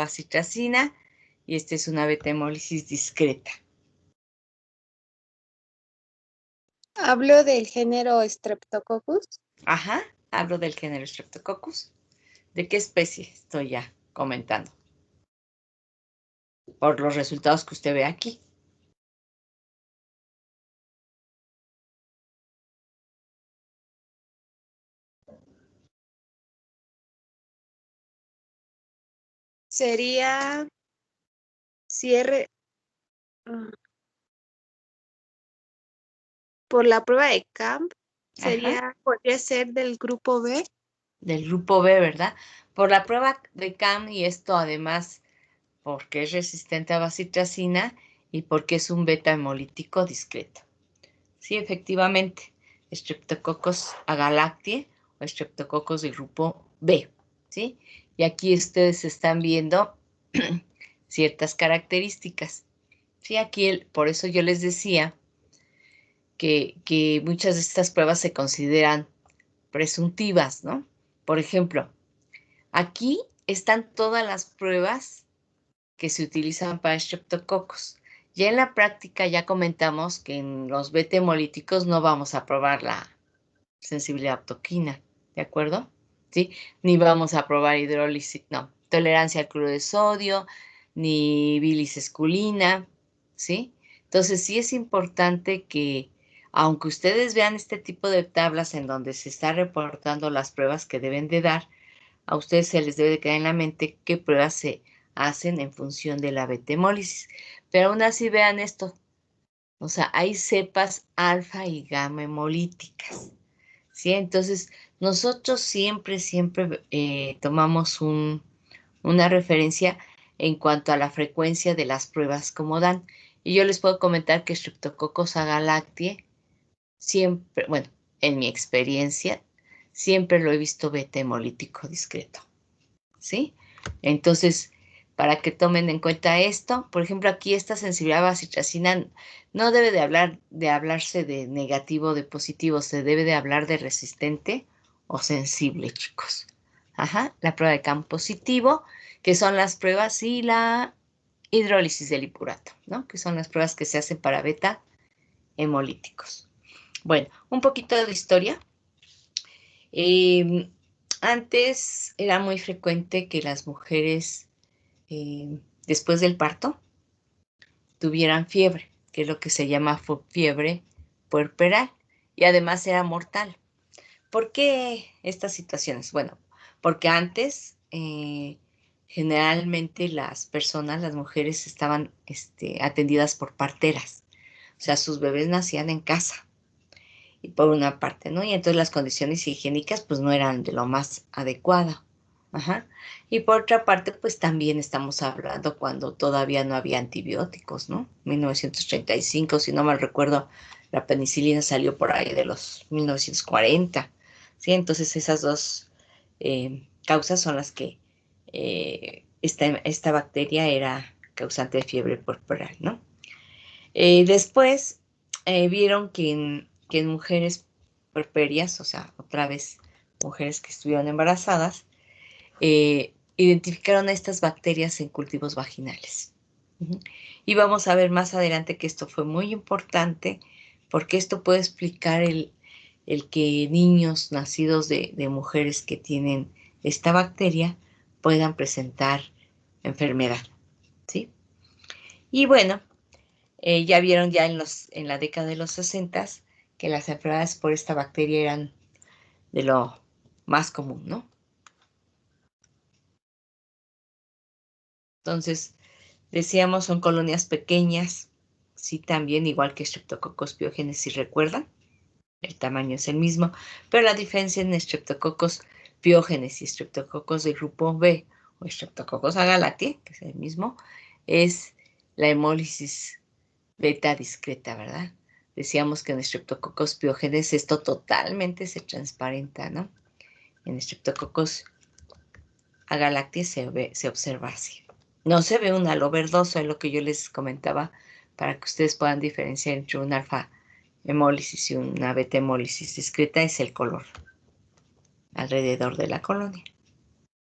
citracina y esta es una beta-hemólisis discreta. Hablo del género Streptococcus. Ajá, hablo del género Streptococcus. ¿De qué especie estoy ya comentando? Por los resultados que usted ve aquí. Sería cierre por la prueba de Camp. Podría ser del grupo B. Del grupo B, ¿verdad? Por la prueba de CAM y esto además porque es resistente a bacitracina y porque es un beta hemolítico discreto. Sí, efectivamente, Streptococcus agalactiae o Streptococcus del grupo B, ¿sí? Y aquí ustedes están viendo ciertas características. Sí, aquí, por eso yo les decía que muchas de estas pruebas se consideran presuntivas, ¿no? Por ejemplo, aquí están todas las pruebas que se utilizan para Streptococcus. Ya en la práctica ya comentamos que en los beta hemolíticos no vamos a probar la sensibilidad a toquina, ¿de acuerdo? ¿Sí? Ni vamos a probar hidrólisis, no, tolerancia al cloruro de sodio, ni bilis esculina, ¿sí? Entonces sí es importante que, aunque ustedes vean este tipo de tablas en donde se está reportando las pruebas que deben de dar, a ustedes se les debe de quedar en la mente qué pruebas se hacen en función de la beta-hemólisis. Pero aún así vean esto, o sea, hay cepas alfa y gamma hemolíticas, ¿sí? Entonces, nosotros siempre tomamos una referencia en cuanto a la frecuencia de las pruebas como dan. Y yo les puedo comentar que Streptococcus agalactiae siempre, bueno, en mi experiencia, siempre lo he visto beta hemolítico discreto, ¿sí? Entonces, para que tomen en cuenta esto, por ejemplo, aquí esta sensibilidad a bacitracina no debe de hablarse de negativo o de positivo, se debe de hablar de resistente o sensible, chicos. Ajá, la prueba de CAM positivo, que son las pruebas y la hidrólisis del hipurato, ¿no? Que son las pruebas que se hacen para beta hemolíticos. Bueno, un poquito de historia. Antes era muy frecuente que las mujeres después del parto tuvieran fiebre, que es lo que se llama fiebre puerperal, y además era mortal. ¿Por qué estas situaciones? Bueno, porque antes generalmente las personas, las mujeres estaban atendidas por parteras, o sea, sus bebés nacían en casa. Y por una parte, ¿no? Y entonces las condiciones higiénicas pues no eran de lo más adecuado. Ajá. Y por otra parte, pues también estamos hablando cuando todavía no había antibióticos, ¿no? 1935, si no mal recuerdo, la penicilina salió por ahí de los 1940. ¿Sí? Entonces esas dos causas son las que esta bacteria era causante de fiebre puerperal, ¿no? Después vieron que en mujeres puerperias, o sea, otra vez mujeres que estuvieron embarazadas, identificaron estas bacterias en cultivos vaginales. Y vamos a ver más adelante que esto fue muy importante porque esto puede explicar el que niños nacidos de mujeres que tienen esta bacteria puedan presentar enfermedad, ¿sí? Y bueno, ya vieron ya en la década de los 60 que las enfermedades por esta bacteria eran de lo más común, ¿no? Entonces, decíamos, son colonias pequeñas, sí, también igual que Streptococcus pyogenes, si recuerdan, el tamaño es el mismo, pero la diferencia en Streptococcus pyogenes y Streptococcus del grupo B o Streptococcus agalactiae, que es el mismo, es la hemólisis beta discreta, ¿verdad? Decíamos que en Streptococcus pyogenes esto totalmente se transparenta, ¿no? En Streptococcus agalactiae se observa así. No se ve un halo verdoso, es lo que yo les comentaba, para que ustedes puedan diferenciar entre una alfa hemólisis y una beta hemólisis discreta, es el color alrededor de la colonia.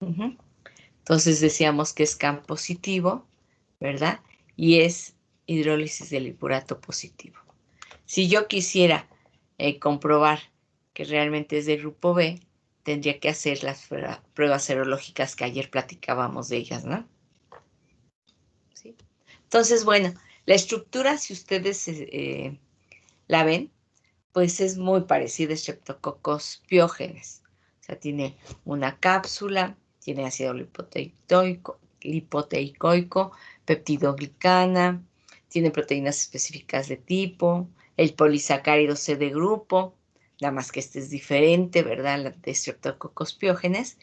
Entonces, Entonces decíamos que es CAM positivo, ¿verdad? Y es hidrólisis del lipurato positivo. Si yo quisiera comprobar que realmente es del grupo B, tendría que hacer las pruebas serológicas que ayer platicábamos de ellas, ¿no? ¿Sí? Entonces, bueno, la estructura, si ustedes la ven, pues es muy parecida a Streptococcus pyogenes. O sea, tiene una cápsula, tiene ácido lipoteicoico, peptidoglicana, tiene proteínas específicas de tipo, el polisacárido C de grupo, nada más que este es diferente, ¿verdad? La de Streptococcus pyogenes,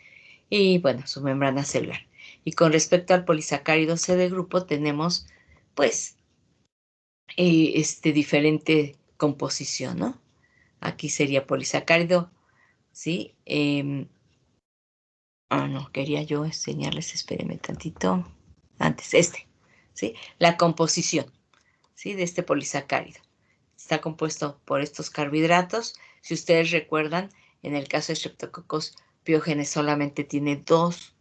y bueno, su membrana celular. Y con respecto al polisacárido C de grupo, tenemos, pues, diferente composición, ¿no? Aquí sería polisacárido, ¿sí? No, quería yo enseñarles, espérenme tantito. Antes, ¿sí? La composición, ¿sí? De este polisacárido. Está compuesto por estos carbohidratos. Si ustedes recuerdan, en el caso de Streptococcus pyogenes solamente tiene dos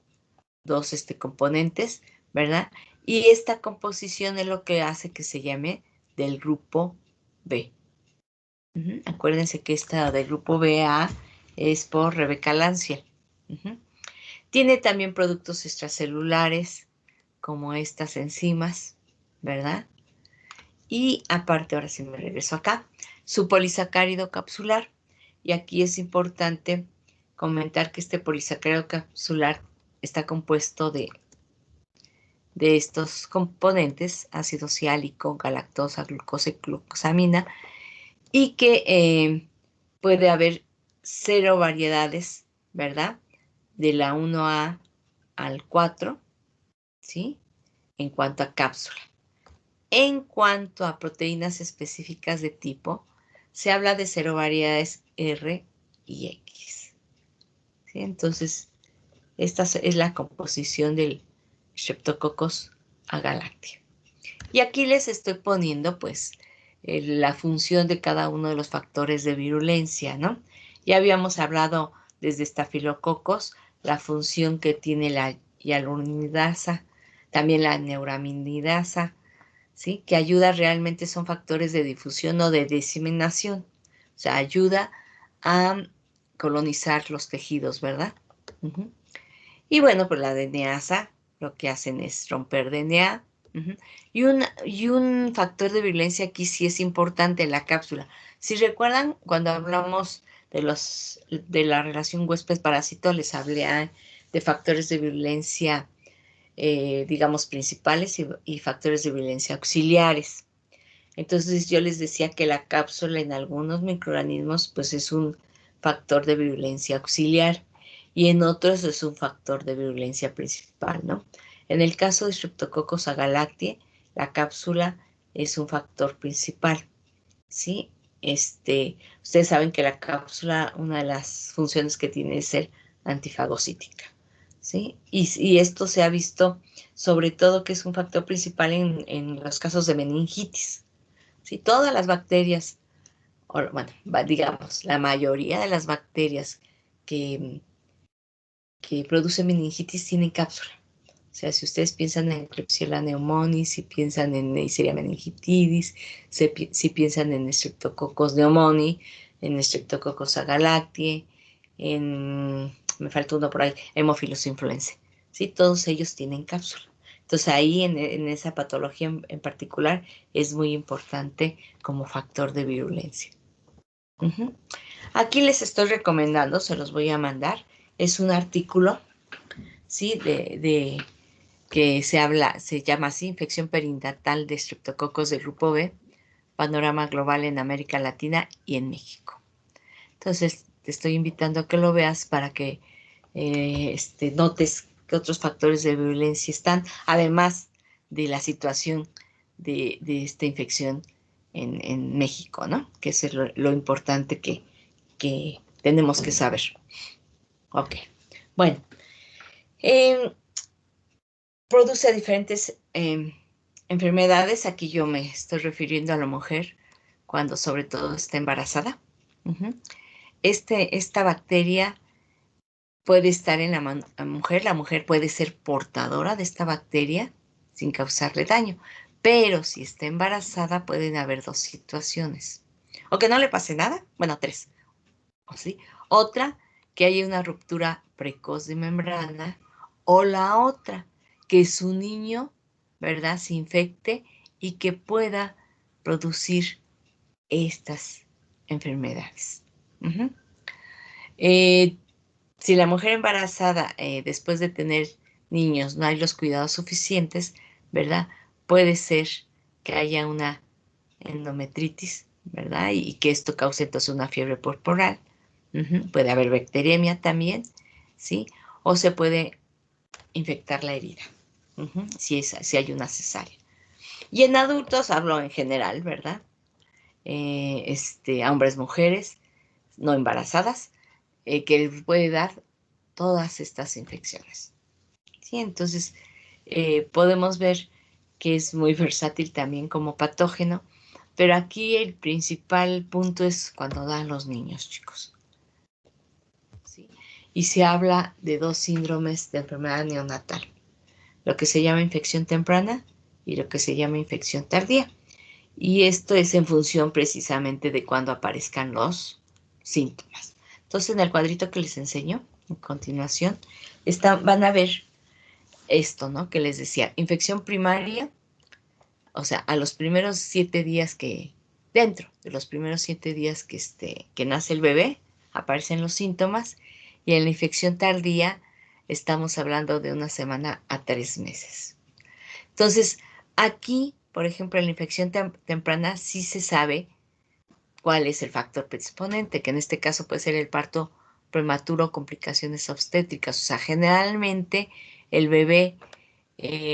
componentes, ¿verdad? Y esta composición es lo que hace que se llame del grupo B. Acuérdense que esta del grupo BA es por Rebecca Lanciel. Tiene también productos extracelulares, como estas enzimas, ¿verdad? Y aparte, ahora sí me regreso acá, su polisacárido capsular. Y aquí es importante comentar que este polisacárido capsular está compuesto de estos componentes, ácido ciálico, galactosa, glucosa y glucosamina, y que puede haber 0 variedades, ¿verdad? De la 1A al 4, ¿sí? En cuanto a cápsula. En cuanto a proteínas específicas de tipo, se habla de 0 variedades R y X, ¿sí? Entonces, esta es la composición del Streptococcus agalactiae. Y aquí les estoy poniendo, pues, la función de cada uno de los factores de virulencia, ¿no? Ya habíamos hablado desde estafilococos, la función que tiene la hialuronidasa, también la neuraminidasa, ¿sí? Que ayuda realmente, son factores de difusión o de diseminación. O sea, ayuda a colonizar los tejidos, ¿verdad? Y bueno, pues la DNasa lo que hacen es romper DNA. Y un factor de virulencia aquí sí es importante, la cápsula. Si recuerdan, cuando hablamos de la relación huésped-parásito, les hablé de factores de virulencia, digamos, principales y factores de virulencia auxiliares. Entonces yo les decía que la cápsula en algunos microorganismos pues es un factor de virulencia auxiliar y en otros es un factor de virulencia principal, ¿no? En el caso de Streptococcus agalactiae, la cápsula es un factor principal, ¿sí? Ustedes saben que la cápsula, una de las funciones que tiene es ser antifagocítica, ¿sí? Y esto se ha visto sobre todo que es un factor principal en los casos de meningitis. Sí, todas las bacterias, bueno, digamos, la mayoría de las bacterias que, que producen meningitis tienen cápsula. O sea, si ustedes piensan en Klebsiella pneumoniae, si piensan en Neisseria meningitidis, si piensan en Streptococcus pneumoniae, en Streptococcus agalactiae, me falta uno por ahí, Haemophilus influenzae. Sí, todos ellos tienen cápsula. Entonces ahí en esa patología en particular es muy importante como factor de virulencia. Aquí les estoy recomendando, se los voy a mandar, es un artículo, ¿sí? Que se llama así, infección perinatal de estreptococos del grupo B, panorama global en América Latina y en México. Entonces, te estoy invitando a que lo veas para que notes qué otros factores de virulencia están, además de la situación de esta infección en México, ¿no? Que es lo importante que tenemos que saber. Ok, bueno. Produce diferentes enfermedades. Aquí yo me estoy refiriendo a la mujer cuando sobre todo está embarazada. Esta bacteria puede estar en la mujer puede ser portadora de esta bacteria sin causarle daño, pero si está embarazada pueden haber dos situaciones. O que no le pase nada, bueno, tres, ¿o sí? Otra, que haya una ruptura precoz de membrana, o la otra, que su niño, ¿verdad?, se infecte y que pueda producir estas enfermedades. Uh-huh. Si la mujer embarazada, después de tener niños, no hay los cuidados suficientes, ¿verdad? Puede ser que haya una endometritis, ¿verdad? Y que esto cause entonces una fiebre corporal. Puede haber bacteriemia también, ¿sí? O se puede infectar la herida, si hay una cesárea. Y en adultos hablo en general, ¿verdad? A hombres, mujeres no embarazadas, que les puede dar todas estas infecciones. ¿Sí? Entonces, podemos ver que es muy versátil también como patógeno, pero aquí el principal punto es cuando dan los niños, chicos. ¿Sí? Y se habla de dos síndromes de enfermedad neonatal, lo que se llama infección temprana y lo que se llama infección tardía. Y esto es en función precisamente de cuando aparezcan los síntomas. Entonces, en el cuadrito que les enseño, a continuación, van a ver esto, ¿no? Que les decía, infección primaria, o sea, a los primeros 7 días dentro de los primeros 7 días que nace el bebé, aparecen los síntomas, y en la infección tardía estamos hablando de 1 semana a 3 meses. Entonces, aquí, por ejemplo, en la infección temprana sí se sabe cuál es el factor predisponente, que en este caso puede ser el parto prematuro o complicaciones obstétricas. O sea, generalmente el bebé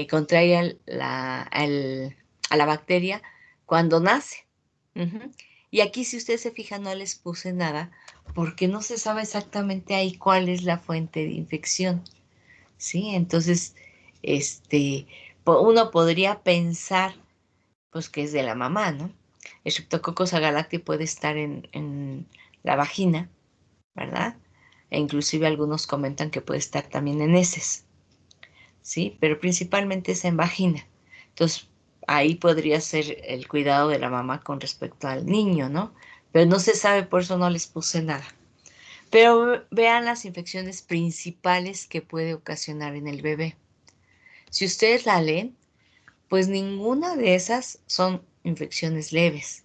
contrae a la bacteria cuando nace. Y aquí, si ustedes se fijan, no les puse nada porque no se sabe exactamente ahí cuál es la fuente de infección. ¿Sí? Entonces, uno podría pensar pues que es de la mamá, ¿no? El Streptococcus agalacti puede estar en la vagina, ¿verdad? E inclusive algunos comentan que puede estar también en heces, ¿sí? Pero principalmente es en vagina. Entonces, ahí podría ser el cuidado de la mamá con respecto al niño, ¿no? Pero no se sabe, por eso no les puse nada. Pero vean las infecciones principales que puede ocasionar en el bebé. Si ustedes la leen, pues ninguna de esas son infecciones leves,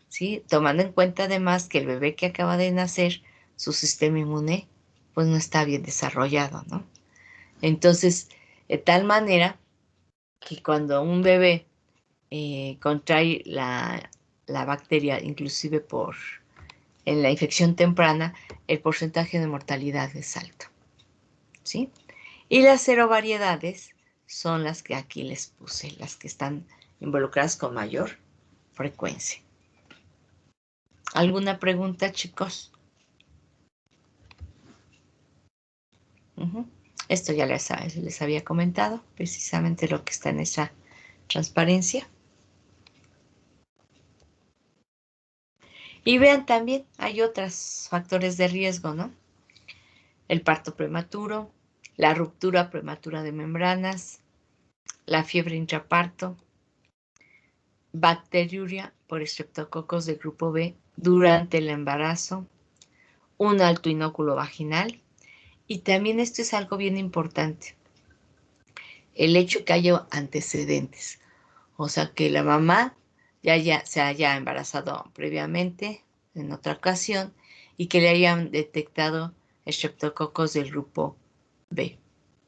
¿sí? Tomando en cuenta además que el bebé que acaba de nacer, su sistema inmune, pues no está bien desarrollado, ¿no? Entonces, de tal manera que cuando un bebé contrae la bacteria, inclusive en la infección temprana, el porcentaje de mortalidad es alto, ¿sí? Y las serovariedades son las que aquí les puse, las que están involucradas con mayor frecuencia. ¿Alguna pregunta, chicos? Esto ya les había comentado, precisamente lo que está en esa transparencia. Y vean también, hay otros factores de riesgo, ¿no? El parto prematuro, la ruptura prematura de membranas, la fiebre intraparto, bacteriuria por estreptococos del grupo B durante el embarazo, un alto inóculo vaginal, y también esto es algo bien importante, el hecho que haya antecedentes, o sea, que la mamá ya se haya embarazado previamente en otra ocasión y que le hayan detectado estreptococos del grupo B,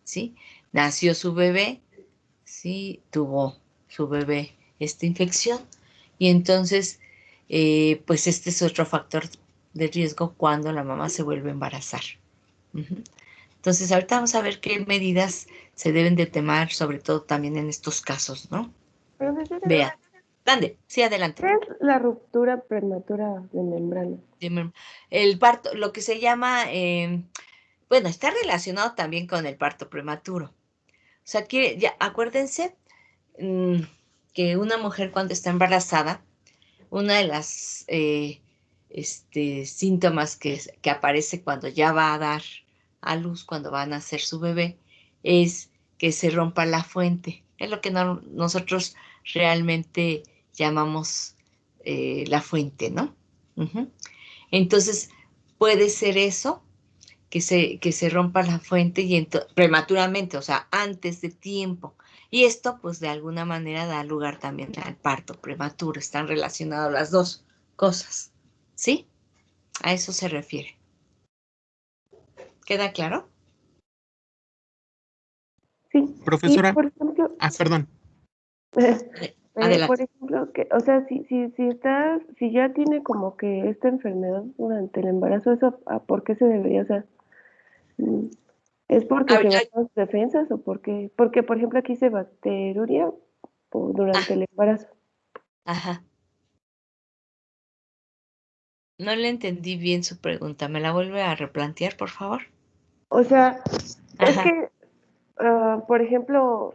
¿sí? Nació su bebé, sí, tuvo su bebé esta infección y entonces, pues este es otro factor de riesgo cuando la mamá se vuelve a embarazar. Entonces, ahorita vamos a ver qué medidas se deben de tomar, sobre todo también en estos casos, ¿no? Profesora, Vea, grande, sí, adelante. ¿qué es la ruptura prematura de membrana? El parto, lo que se llama, bueno, está relacionado también con el parto prematuro. O sea, que ya acuérdense que una mujer cuando está embarazada, una de las síntomas que aparece cuando ya va a dar a luz, cuando van a nacer su bebé, es que se rompa la fuente. Es lo que nosotros realmente llamamos la fuente, ¿no? Ujú. Entonces, puede ser eso, que se rompa la fuente y prematuramente, o sea, antes de tiempo. Y esto, pues, de alguna manera da lugar también al parto prematuro. Están relacionadas las dos cosas, ¿sí? A eso se refiere. ¿Queda claro? Sí, y Profesora, por ejemplo, perdón. por Adelante. ejemplo, que, o sea, si ya tiene como que esta enfermedad durante el embarazo, ¿eso por qué se debería? O sea, mm, ¿es porque A ver, se bajan sus defensas o porque, porque por ejemplo aquí se bacteruria durante el embarazo? ajá. No le entendí bien su pregunta. ¿Me la vuelve a replantear, por favor? O sea, es Ajá. que, por ejemplo,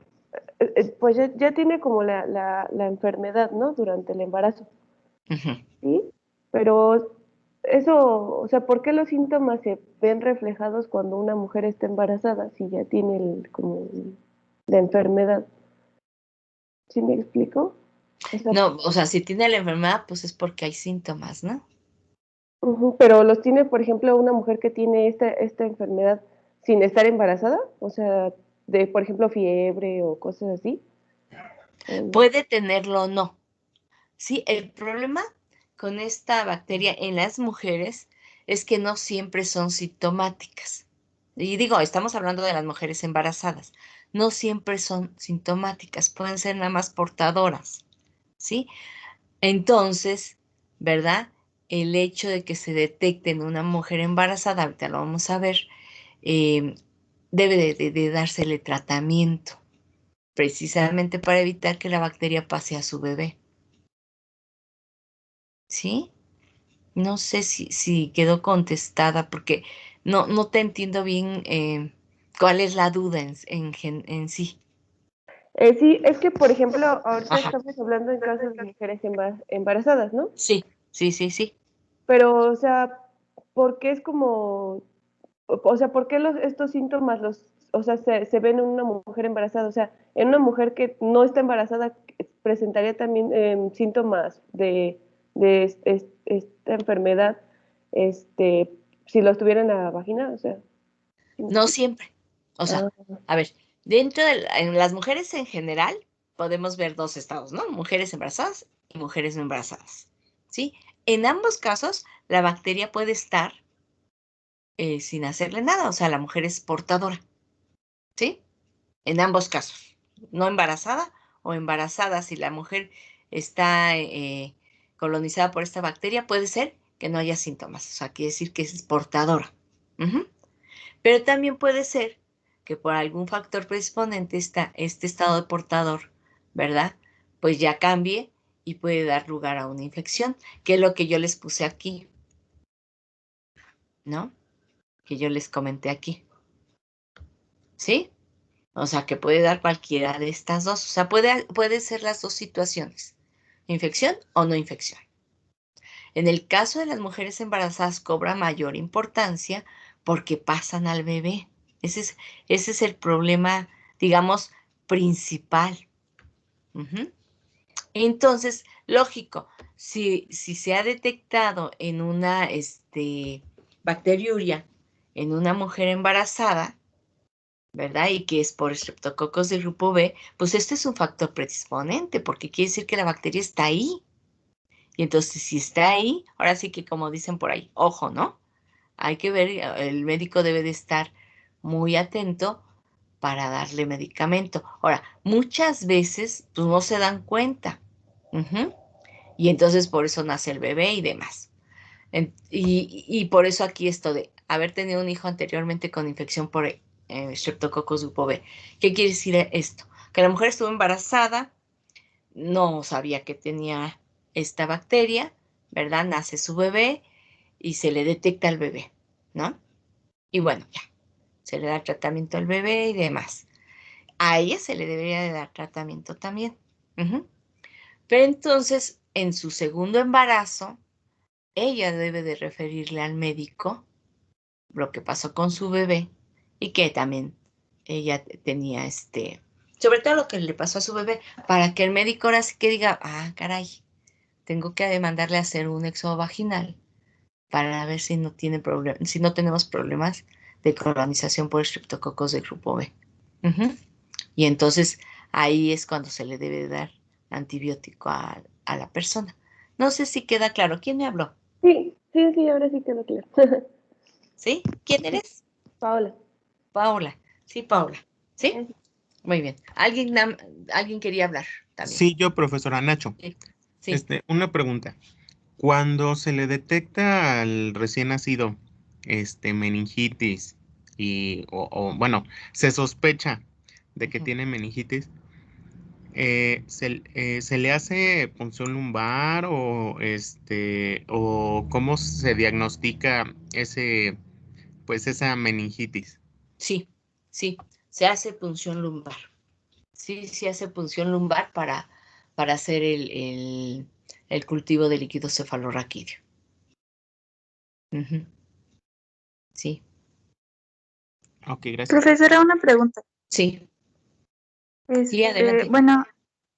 pues ya tiene como la enfermedad, ¿no? Durante el embarazo, Ujú. ¿sí? Pero eso, o sea, ¿por qué los síntomas se ven reflejados cuando una mujer está embarazada si ya tiene como la enfermedad? ¿Sí me explico? O sea, No, o sea, si tiene la enfermedad, pues es porque hay síntomas, ¿no? ujú, pero los tiene, por ejemplo, una mujer que tiene esta enfermedad sin estar embarazada, o sea, de, por ejemplo, fiebre o cosas así. O- Puede tenerlo o no. Sí, el problema con esta bacteria en las mujeres es que no siempre son sintomáticas. Y digo, estamos hablando de las mujeres embarazadas. No siempre son sintomáticas, pueden ser nada más portadoras, ¿sí? Entonces, ¿verdad? El hecho de que se detecte en una mujer embarazada, ahorita lo vamos a ver, eh, debe de dársele tratamiento, precisamente para evitar que la bacteria pase a su bebé, ¿sí? No sé si quedó contestada porque no te entiendo bien cuál es la duda en sí. Sí, es que, por ejemplo, ahorita Ajá. estamos hablando en casos de mujeres embarazadas, ¿no? Sí, sí, sí, sí. Pero, o sea, ¿por qué es como, o sea, por qué estos síntomas o sea, se ven en una mujer embarazada? O sea, en una mujer que no está embarazada presentaría también síntomas de esta enfermedad, este, si los tuviera en la vagina, o sea, ¿sí me No explico? siempre. O sea, Ah, a ver, en las mujeres en general podemos ver dos estados, ¿no? Mujeres embarazadas y mujeres no embarazadas, ¿sí? En ambos casos, la bacteria puede estar sin hacerle nada, o sea, la mujer es portadora, ¿sí? En ambos casos, no embarazada o embarazada, si la mujer está colonizada por esta bacteria, puede ser que no haya síntomas, o sea, quiere decir que es portadora. Ujú. Pero también puede ser que por algún factor predisponente este estado de portador, ¿verdad? Pues ya cambie y puede dar lugar a una infección, que es lo que yo les puse aquí, ¿no? Que yo les comenté aquí, ¿sí? O sea, que puede dar cualquiera de estas dos. O sea, puede ser las dos situaciones, infección o no infección. En el caso de las mujeres embarazadas cobra mayor importancia porque pasan al bebé. Ese es el problema, digamos, principal. Ujú. Entonces, lógico, si se ha detectado en una bacteriuria en una mujer embarazada, ¿verdad? Y que es por estreptococos del grupo B, pues este es un factor predisponente, porque quiere decir que la bacteria está ahí. Y entonces, si está ahí, ahora sí que como dicen por ahí, ojo, ¿no? Hay que ver, el médico debe de estar muy atento para darle medicamento. Ahora, muchas veces, pues no se dan cuenta. Ujú. Y entonces por eso nace el bebé y demás. Y por eso aquí esto de haber tenido un hijo anteriormente con infección por Streptococcus grupo B. ¿Qué quiere decir esto? Que la mujer estuvo embarazada, no sabía que tenía esta bacteria, ¿verdad? Nace su bebé y se le detecta al bebé, ¿no? Y bueno, ya, se le da tratamiento al bebé y demás. A ella se le debería de dar tratamiento también. Ujú. Pero entonces, en su segundo embarazo, ella debe de referirle al médico, lo que pasó con su bebé y que también ella tenía sobre todo lo que le pasó a su bebé, para que el médico ahora sí que diga, ah, caray, tengo que mandarle a hacer un exodo vaginal para ver si no tiene si no tenemos problemas de colonización por estreptococos del grupo B. Ujú. Y entonces ahí es cuando se le debe dar antibiótico a la persona. No sé si queda claro. ¿Quién me habló? Sí, sí, sí, ahora sí quedó claro. ¿Sí? ¿Quién eres? Paola. Paola. Sí, Paola. ¿Sí? Sí. Muy bien. Alguien quería hablar también. Sí, yo, profesora Nacho. Sí. Sí. Una pregunta. Cuando se le detecta al recién nacido, meningitis bueno, se sospecha de que Ujú. tiene meningitis, ¿se le hace punción lumbar o cómo se diagnostica pues esa meningitis? Sí, sí. Se hace punción lumbar. Sí, se hace punción lumbar para hacer el cultivo de líquido cefalorraquídeo. Ujú. Sí. Ok, gracias. Profesora, una pregunta. Sí. Sí, adelante. Bueno,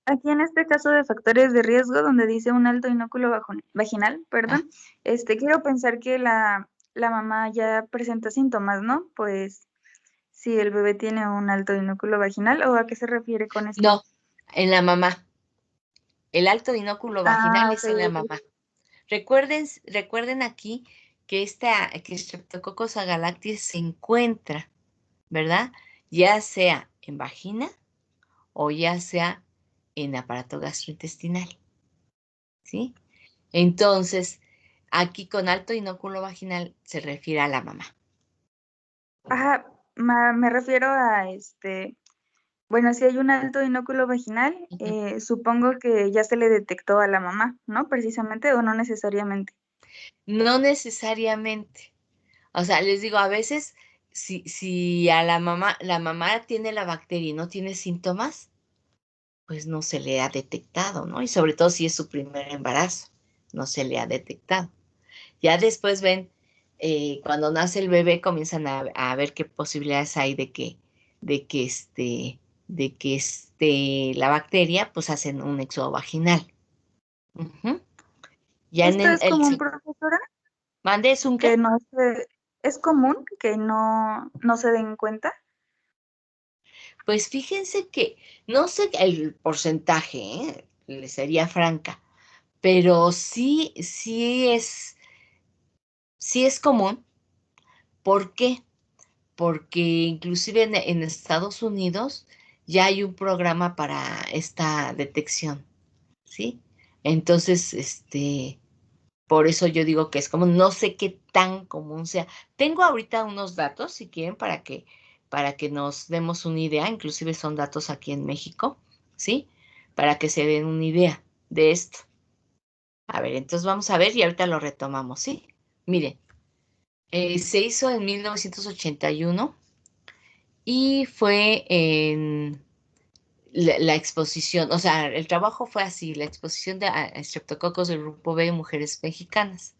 aquí en este caso de factores de riesgo, donde dice un alto inóculo vaginal, Ah, perdón, quiero pensar que la mamá ya presenta síntomas, ¿no? Pues si el bebé tiene un alto inóculo vaginal, ¿o a qué se refiere con esto? no, en la mamá. El alto inóculo vaginal Ah, ok, es en la ok. mamá. Recuerden aquí que Streptococcus agalactis se encuentra, ¿verdad? Ya sea en vagina o ya sea en aparato gastrointestinal, ¿sí? Entonces, aquí con alto inóculo vaginal se refiere a la mamá. Ajá, me refiero a bueno, si hay un alto inóculo vaginal, Ujú. supongo que ya se le detectó a la mamá, ¿no? Precisamente, o no necesariamente. No necesariamente. O sea, les digo, a veces, si a la mamá tiene la bacteria y no tiene síntomas, pues no se le ha detectado, ¿no? Y sobre todo si es su primer embarazo, no se le ha detectado. Ya después ven, cuando nace el bebé, comienzan a ver qué posibilidades hay de que la bacteria, pues hacen un éxodo vaginal. Ujú. Ya en ¿Esto es común, profesora? ¿mande es un qué? Que no se, es común que no se den cuenta. Pues fíjense que no sé el porcentaje, le sería franca, pero sí es común. ¿Por qué? Porque inclusive en Estados Unidos ya hay un programa para esta detección, ¿sí? Entonces, por eso yo digo que es común. No sé qué tan común sea. Tengo ahorita unos datos, si quieren, para que nos demos una idea, inclusive son datos aquí en México, ¿sí? Para que se den una idea de esto. A ver, entonces vamos a ver y ahorita lo retomamos, ¿sí? Miren, se hizo en 1981 y fue en la exposición, o sea, el trabajo fue así, la exposición de estreptococos del grupo B en mujeres mexicanas.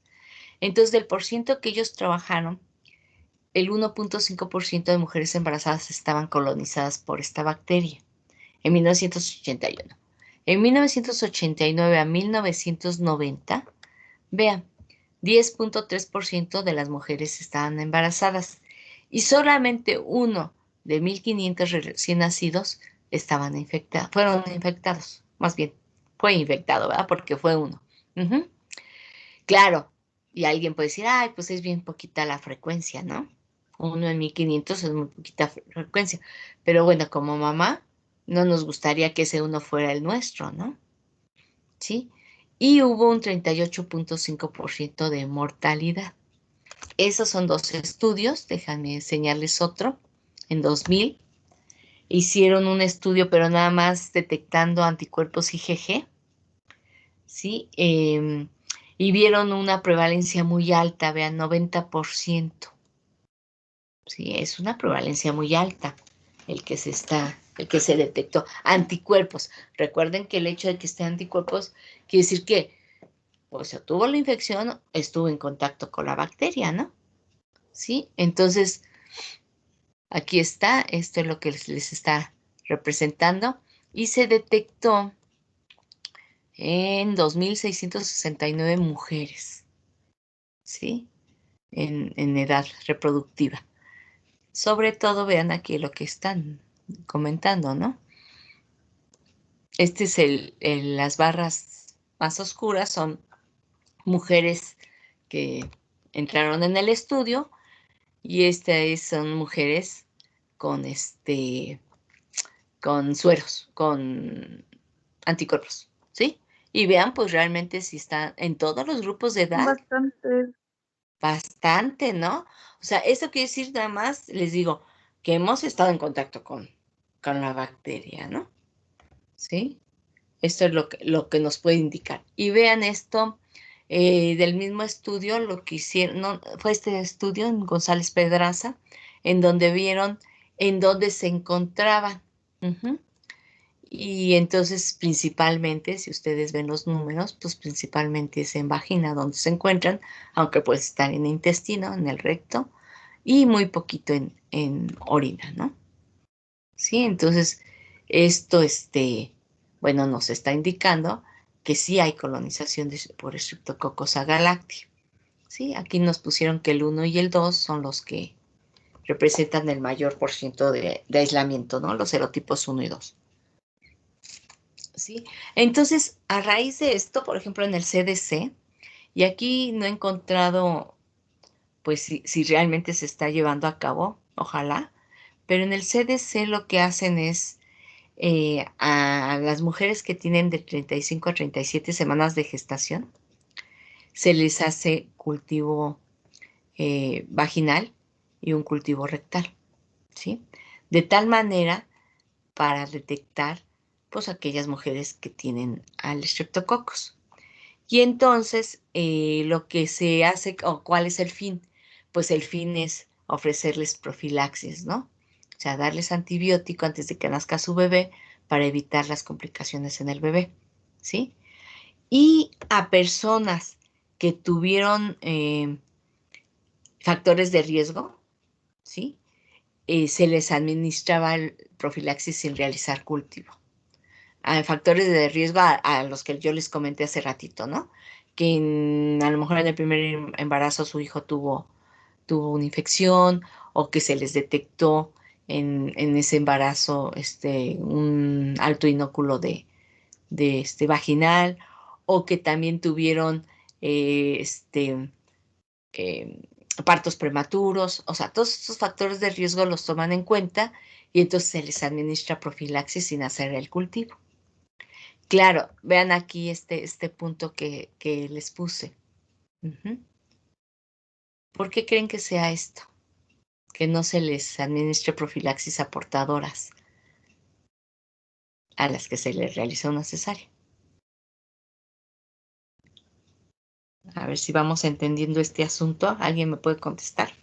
Entonces, del porciento que ellos trabajaron, el 1.5% de mujeres embarazadas estaban colonizadas por esta bacteria en 1981. En 1989 a 1990, vean, 10.3% de las mujeres estaban embarazadas y solamente uno de 1.500 recién nacidos fueron infectados. Más bien, fue infectado, ¿verdad? Porque fue uno. Ujú. Claro, y alguien puede decir, ay, pues es bien poquita la frecuencia, ¿no? Uno en 1.500 es muy poquita frecuencia. Pero bueno, como mamá, no nos gustaría que ese uno fuera el nuestro, ¿no? ¿Sí? Y hubo un 38.5% de mortalidad. Esos son dos estudios, déjame enseñarles otro. En 2000 hicieron un estudio, pero nada más detectando anticuerpos IgG, ¿sí? Y vieron una prevalencia muy alta, vean, 90%. Sí, es una prevalencia muy alta el que se detectó. Anticuerpos. Recuerden que el hecho de que estén anticuerpos quiere decir que, pues, se tuvo la infección, estuvo en contacto con la bacteria, ¿no? ¿sí? Entonces, aquí está, esto es lo que les está representando, y se detectó en 2.669 mujeres, ¿sí? En edad reproductiva. Sobre todo, vean aquí lo que están comentando, ¿no? Este es las barras más oscuras, son mujeres que entraron en el estudio, y estas son mujeres con con sueros, con anticuerpos, ¿sí? Y vean, pues realmente si están en todos los grupos de edad, Bastante. bastante, ¿no? O sea, eso quiere decir nada más, les digo, que hemos estado en contacto con la bacteria, ¿no? ¿Sí? Esto es lo que nos puede indicar. Y vean esto del mismo estudio, lo que hicieron, no, fue este estudio en González Pedraza, en donde vieron en dónde se encontraban. Ujú. Y entonces, principalmente, si ustedes ven los números, pues principalmente es en vagina donde se encuentran, aunque puede estar en intestino, en el recto, y muy poquito en orina, ¿no? Sí, entonces, esto, bueno, nos está indicando que sí hay colonización por Streptococcus agalactiae. Sí, aquí nos pusieron que el 1 y el 2 son los que representan el mayor por ciento de aislamiento, ¿no? Los serotipos 1 y 2. ¿Sí? Entonces, a raíz de esto, por ejemplo, en el CDC, y aquí no he encontrado, pues, si realmente se está llevando a cabo, ojalá, pero en el CDC lo que hacen es a las mujeres que tienen de 35 a 37 semanas de gestación, se les hace cultivo vaginal y un cultivo rectal, ¿sí? De tal manera para detectar, pues, aquellas mujeres que tienen al Streptococcus. Y entonces, lo que se hace, o cuál es el fin, pues el fin es ofrecerles profilaxis, ¿no? O sea, darles antibiótico antes de que nazca su bebé para evitar las complicaciones en el bebé, ¿sí? Y a personas que tuvieron factores de riesgo, ¿sí? Se les administraba el profilaxis sin realizar cultivo. A factores de riesgo a los que yo les comenté hace ratito, ¿no? Que a lo mejor en el primer embarazo su hijo tuvo una infección, o que se les detectó en ese embarazo un alto inóculo de vaginal, o que también tuvieron eh, este, eh, partos prematuros. O sea, todos estos factores de riesgo los toman en cuenta, y entonces se les administra profilaxis sin hacer el cultivo. Claro, vean aquí este punto que les puse. Ujú. ¿Por qué creen que sea esto? Que no se les administre profilaxis a portadoras a las que se les realiza una cesárea. A ver si vamos entendiendo este asunto. ¿Alguien me puede contestar?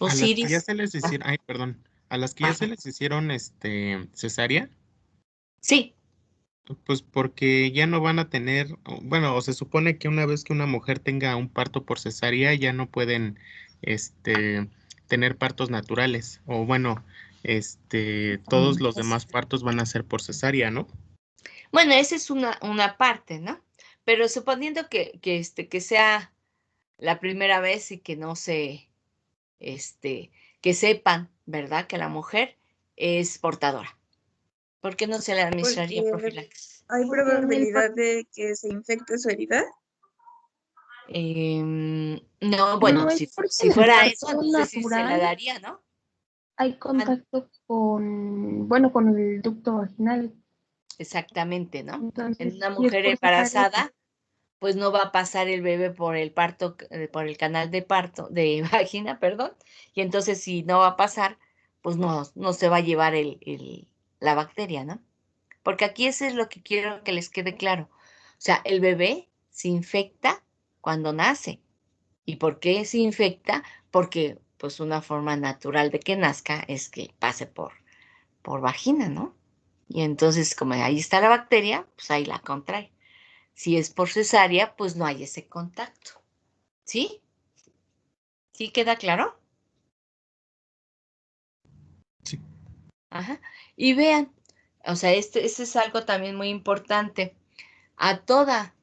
A las que ya Osiris. se les Ah, hicieron, ay, perdón, a las que ya se ajá. les hicieron cesárea, Sí, pues porque ya no van a tener, bueno, o se supone que una vez que una mujer tenga un parto por cesárea, ya no pueden, tener partos naturales, o bueno, todos los demás partos van a ser por cesárea, ¿no? bueno, esa es una parte, ¿no? Pero suponiendo que sea la primera vez y que no que sepan, ¿verdad? Que la mujer es portadora. ¿Por qué no se le Porque administraría profilaxis? hay Porque en el probabilidad de que se infecte su herida. No, no bueno, es porque si en el fuera eso, parto entonces sí se la natural daría, ¿no? hay Man- contacto con, bueno, con el ducto vaginal. Exactamente, ¿no? En Entonces, una si es mujer por cesárea, embarazada, pues no va a pasar el bebé por el parto, por el canal de parto, de vagina, perdón, y entonces si no va a pasar, pues no se va a llevar la bacteria, ¿no? Porque aquí eso es lo que quiero que les quede claro. O sea, el bebé se infecta cuando nace. ¿Y por qué se infecta? Porque pues una forma natural de que nazca es que pase por vagina, ¿no? Y entonces, como ahí está la bacteria, pues ahí la contrae. Si es por cesárea, pues no hay ese contacto, ¿sí? ¿Sí queda claro? Sí. Ajá. Y vean, o sea, este es algo también muy importante. A toda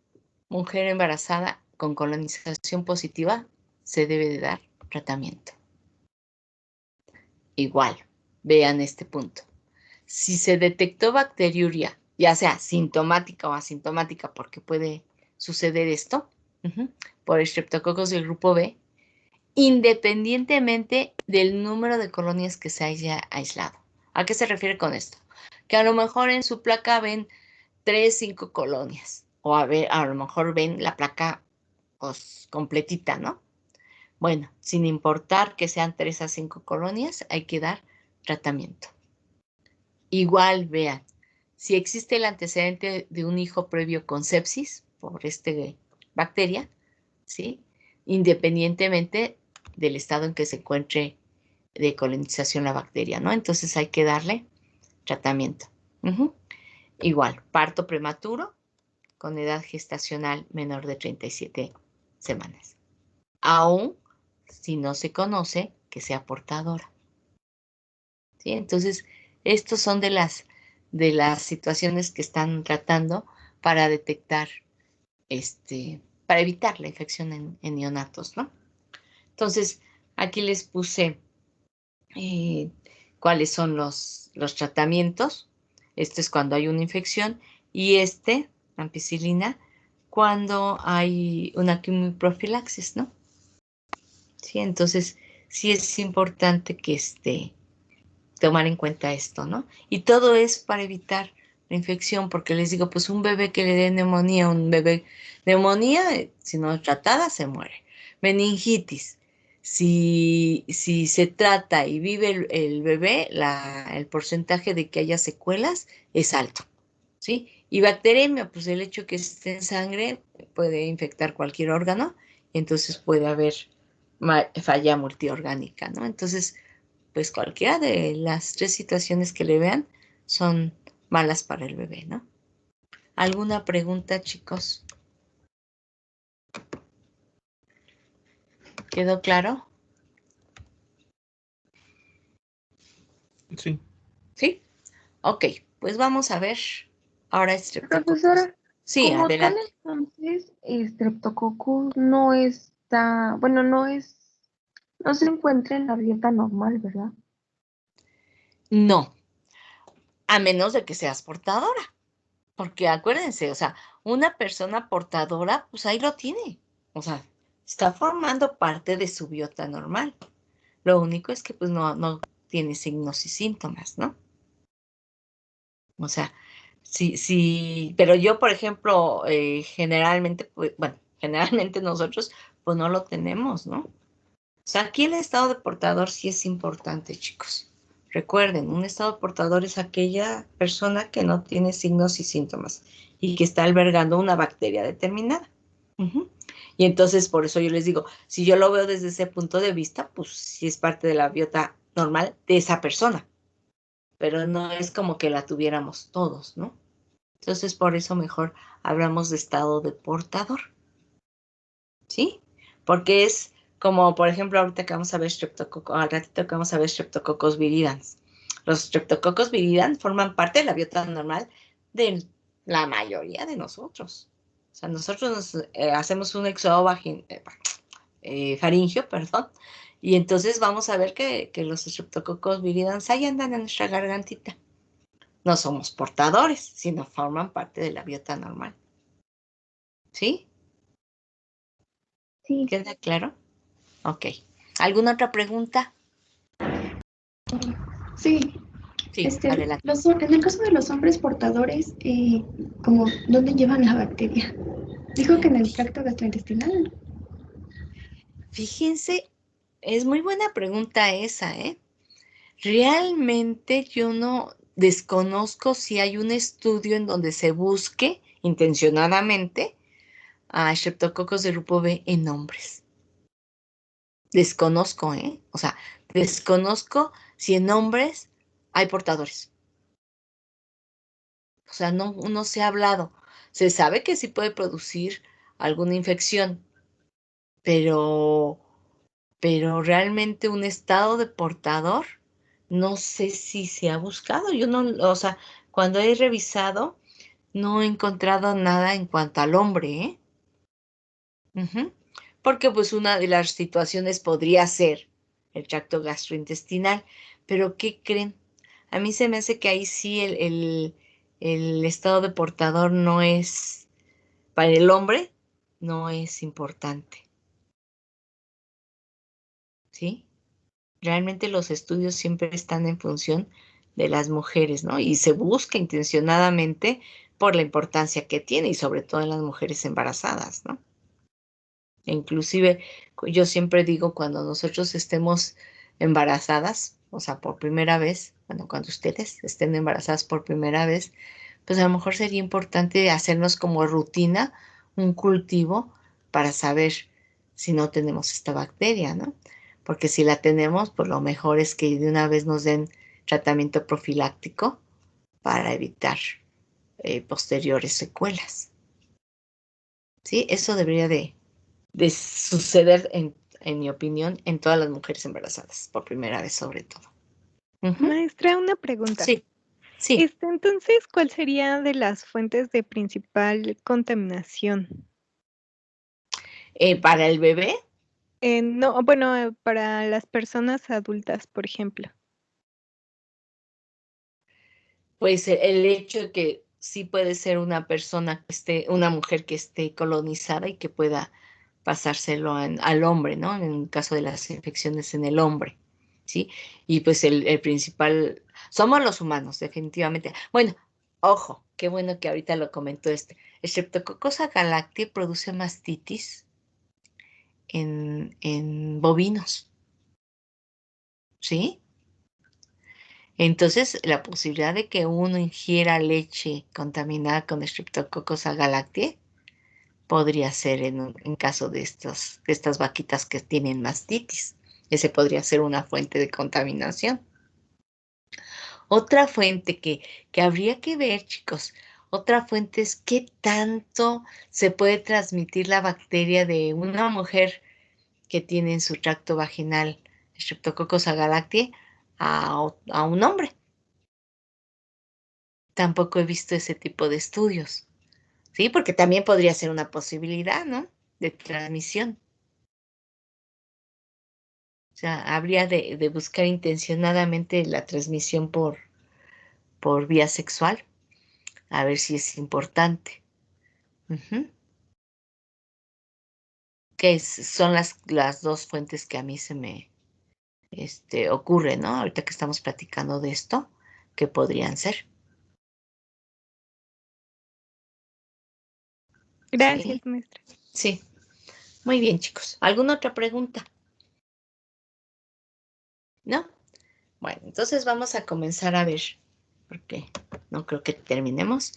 mujer embarazada con colonización positiva se debe de dar tratamiento. Igual, vean este punto. Si se detectó bacteriuria, ya sea sintomática o asintomática, porque puede suceder esto, por estreptococos del grupo B, independientemente del número de colonias que se haya aislado. ¿A qué se refiere con esto? Que a lo mejor en su placa ven 3, 5 colonias, o a lo mejor ven la placa pues, completita, ¿no? Bueno, sin importar que sean 3 a 5 colonias, hay que dar tratamiento. Igual, vean, si existe el antecedente de un hijo previo con sepsis por bacteria, ¿sí? Independientemente del estado en que se encuentre de colonización la bacteria, ¿no? Entonces hay que darle tratamiento. Igual, parto prematuro con edad gestacional menor de 37 semanas. Aún si no se conoce que sea portadora. ¿Sí? Entonces, estos son de las situaciones que están tratando para detectar, para evitar la infección en neonatos, ¿no? Entonces, aquí les puse cuáles son los tratamientos. Este es cuando hay una infección y ampicilina, cuando hay una quimioprofilaxis, ¿no? Sí, entonces sí es importante que tomar en cuenta esto, ¿no? Y todo es para evitar la infección, porque les digo, pues un bebé que le dé neumonía, si no es tratada, se muere. Meningitis, si se trata y vive el bebé, el porcentaje de que haya secuelas es alto, ¿sí? Y bacteremia, pues el hecho que esté en sangre puede infectar cualquier órgano, y entonces puede haber falla multiorgánica, ¿no? Entonces, pues cualquiera de las 3 situaciones que le vean son malas para el bebé, ¿no? ¿Alguna pregunta, chicos? ¿Quedó claro? Sí. ¿Sí? Ok, pues vamos a ver ahora estreptococos. Profesora, Sí, como tal, adelante. entonces, Streptococcus no está, bueno, no se encuentra en la dieta normal, ¿verdad? No, a menos de que seas portadora. Porque acuérdense, o sea, una persona portadora, pues ahí lo tiene. O sea, está formando parte de su biota normal. Lo único es que pues no tiene signos y síntomas, ¿no? O sea, sí, pero yo, por ejemplo, generalmente, pues, bueno, generalmente nosotros, pues no lo tenemos, ¿no? O sea, aquí el estado de portador sí es importante, chicos. Recuerden, un estado portador es aquella persona que no tiene signos y síntomas y que está albergando una bacteria determinada. Y entonces, por eso yo les digo, si yo lo veo desde ese punto de vista, pues sí es parte de la biota normal de esa persona, pero no es como que la tuviéramos todos, ¿no? Entonces, por eso mejor hablamos de estado de portador, ¿sí? Porque es como, por ejemplo, ahorita que vamos a ver al ratito que vamos a ver Streptococcus viridans. Los Streptococcus viridans forman parte de la biota normal de la mayoría de nosotros. O sea, nosotros hacemos un exudado faringio, perdón, y entonces vamos a ver que los Streptococcus viridans ahí andan en nuestra gargantita. No somos portadores, sino forman parte de la biota normal. ¿Sí? Sí. ¿Queda claro? Ok. ¿Alguna otra pregunta? Sí, Sí, adelante. en el caso de los hombres portadores, como, ¿dónde llevan la bacteria? Dijo que en el tracto gastrointestinal. Fíjense, es muy buena pregunta esa, ¿eh? Realmente yo no desconozco si hay un estudio en donde se busque intencionadamente a Streptococcus de grupo B en hombres. Desconozco, ¿eh? O sea, desconozco si en hombres hay portadores. O sea, no se ha hablado. Se sabe que sí puede producir alguna infección, pero pero realmente un estado de portador, no sé si se ha buscado. Yo no, o sea, cuando he revisado, no he encontrado nada en cuanto al hombre, ¿eh? Ujú. Porque pues una de las situaciones podría ser el tracto gastrointestinal, pero ¿qué creen? A mí se me hace que ahí sí el estado de portador no es, para el hombre, no es importante, ¿sí? Realmente los estudios siempre están en función de las mujeres, ¿no? Y se busca intencionadamente por la importancia que tiene y sobre todo en las mujeres embarazadas, ¿no? Inclusive yo siempre digo cuando nosotros estemos embarazadas, o sea, por primera vez, bueno, cuando ustedes estén embarazadas por primera vez, pues a lo mejor sería importante hacernos como rutina un cultivo para saber si no tenemos esta bacteria, ¿no? Porque si la tenemos, pues lo mejor es que de una vez nos den tratamiento profiláctico para evitar posteriores secuelas. ¿Sí? Eso debería de suceder, en mi opinión, en todas las mujeres embarazadas, por primera vez sobre todo. Ujú. Maestra, una pregunta. Sí, sí. Entonces, ¿cuál sería de las fuentes de principal contaminación? Para el bebé, No, bueno, para las personas adultas, por ejemplo. pues el hecho de que sí puede ser una persona que esté, una mujer que esté colonizada y que pueda pasárselo al hombre, ¿no? En el caso de las infecciones en el hombre, ¿sí? Y pues el principal, somos los humanos, definitivamente. Bueno, ojo, qué bueno que ahorita lo comentó Streptococcus agalactiae produce mastitis en bovinos, ¿sí? Entonces, la posibilidad de que uno ingiera leche contaminada con Streptococcus agalactiae podría ser en caso de estas vaquitas que tienen mastitis. Ese podría ser una fuente de contaminación. Otra fuente que habría que ver, chicos, otra fuente es qué tanto se puede transmitir la bacteria de una mujer que tiene en su tracto vaginal Streptococcus agalactiae a un hombre. Tampoco he visto ese tipo de estudios, ¿sí? Porque también podría ser una posibilidad, ¿no? De transmisión. O sea, habría de buscar intencionadamente la transmisión por vía sexual, a ver si es importante. Ujú. Son las dos fuentes que a mí se me ocurre, ¿no? Ahorita que estamos platicando de esto, que podrían ser. Gracias, Sí, maestra. sí. Muy bien, chicos. ¿Alguna otra pregunta? ¿No? Bueno, entonces vamos a comenzar a ver, porque no creo que terminemos.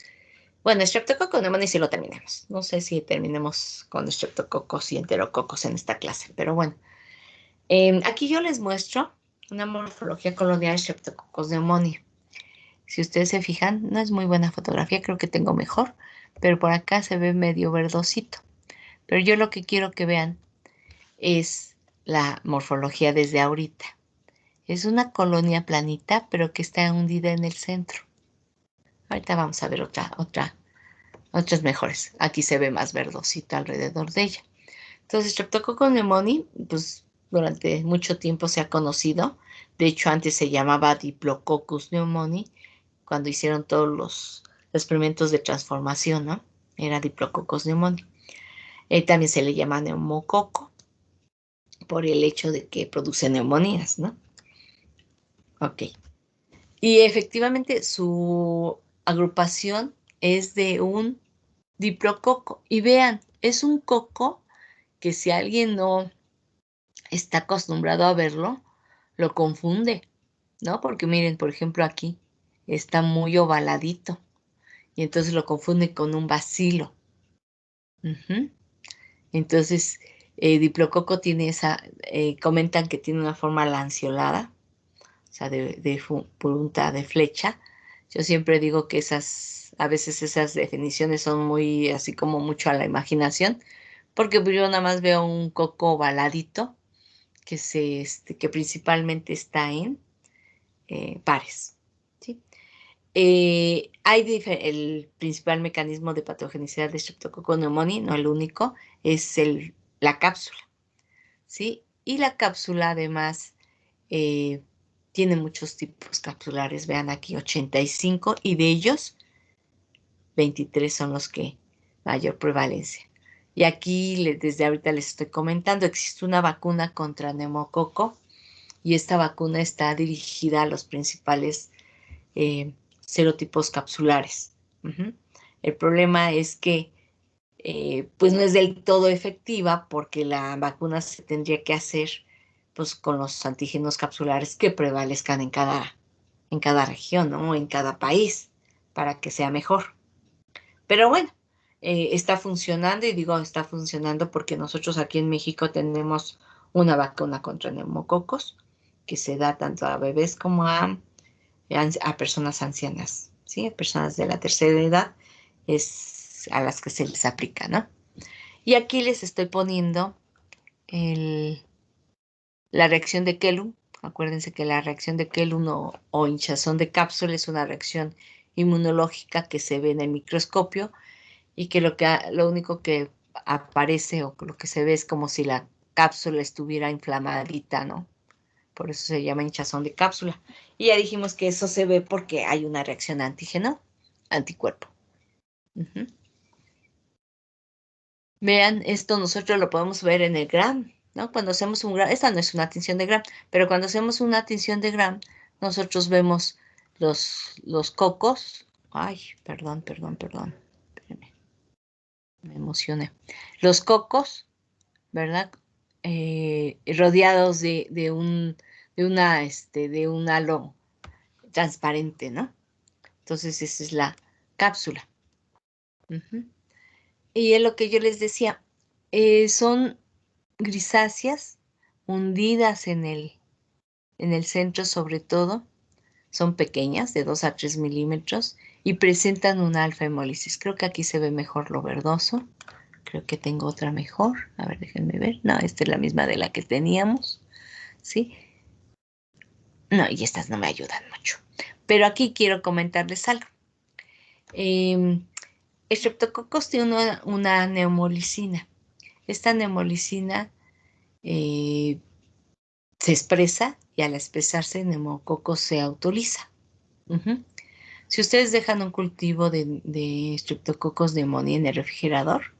Bueno, Streptococcus pneumoniae sí lo terminamos. No sé si terminemos con Streptococcus y Enterococos en esta clase, pero bueno. Aquí yo les muestro una morfología colonial de Streptococcus pneumoniae. Si ustedes se fijan, no es muy buena fotografía, creo que tengo mejor, pero por acá se ve medio verdosito. Pero yo lo que quiero que vean es la morfología desde ahorita. Es una colonia planita, pero que está hundida en el centro. Ahorita vamos a ver otras mejores. Aquí se ve más verdosito alrededor de ella. Entonces, Streptococcus pneumoniae, pues durante mucho tiempo se ha conocido. De hecho, antes se llamaba Diplococcus pneumoniae, cuando hicieron todos los experimentos de transformación, ¿no? Era Diplococcus pneumoniae. También se le llama neumococo por el hecho de que produce neumonías, ¿no? Ok. Y efectivamente su agrupación es de un diplococo. Y vean, es un coco que si alguien no está acostumbrado a verlo, lo confunde, ¿no? Porque miren, por ejemplo, aquí está muy ovaladito y entonces lo confunde con un bacilo. Ujú. Entonces, diplococo tiene comentan que tiene una forma lanceolada, o sea, de punta de flecha. Yo siempre digo que a veces esas definiciones son muy, así como mucho a la imaginación, porque yo nada más veo un coco ovaladito que principalmente está en pares. ¿Sí? El principal mecanismo de patogenicidad de Streptococcus pneumoniae, no el único, es la cápsula. ¿Sí? Y la cápsula además tiene muchos tipos capsulares. Vean aquí 85 y de ellos 23 son los que mayor prevalencia. Y aquí desde ahorita les estoy comentando, existe una vacuna contra neumococo y esta vacuna está dirigida a los principales serotipos capsulares. El problema es que pues no es del todo efectiva porque la vacuna se tendría que hacer pues con los antígenos capsulares que prevalezcan en cada región, ¿no? En cada país para que sea mejor. Pero bueno, está funcionando y digo está funcionando porque nosotros aquí en México tenemos una vacuna contra neumococos que se da tanto a bebés como a personas ancianas, ¿sí? A personas de la tercera edad es a las que se les aplica, ¿no? Y aquí les estoy poniendo la reacción de Kellum. Acuérdense que la reacción de Kellum o hinchazón de cápsula es una reacción inmunológica que se ve en el microscopio y que lo único que aparece o lo que se ve es como si la cápsula estuviera inflamadita, ¿no? Por eso se llama hinchazón de cápsula. Y ya dijimos que eso se ve porque hay una reacción antígeno-anticuerpo. Vean, esto nosotros lo podemos ver en el Gram, ¿no? Cuando hacemos un Gram, esta no es una tinción de Gram, pero cuando hacemos una tinción de Gram, nosotros vemos los cocos. Ay, perdón. Espérenme, me emocioné. Los cocos, ¿verdad? Rodeados de un halo transparente, ¿no? Entonces esa es la cápsula. Y es lo que yo les decía, son grisáceas, hundidas en el centro sobre todo, son pequeñas, de 2 a 3 milímetros, y presentan una alfa hemólisis. Creo que aquí se ve mejor lo verdoso. Creo que tengo otra mejor. A ver, déjenme ver. No, esta es la misma de la que teníamos. ¿Sí? No, y estas no me ayudan mucho. Pero aquí quiero comentarles algo. Streptococcus tiene una neumolicina. Esta neumolicina se expresa y al expresarse el neumococo se autoliza. Si ustedes dejan un cultivo de Streptococcus pneumoniae en el refrigerador,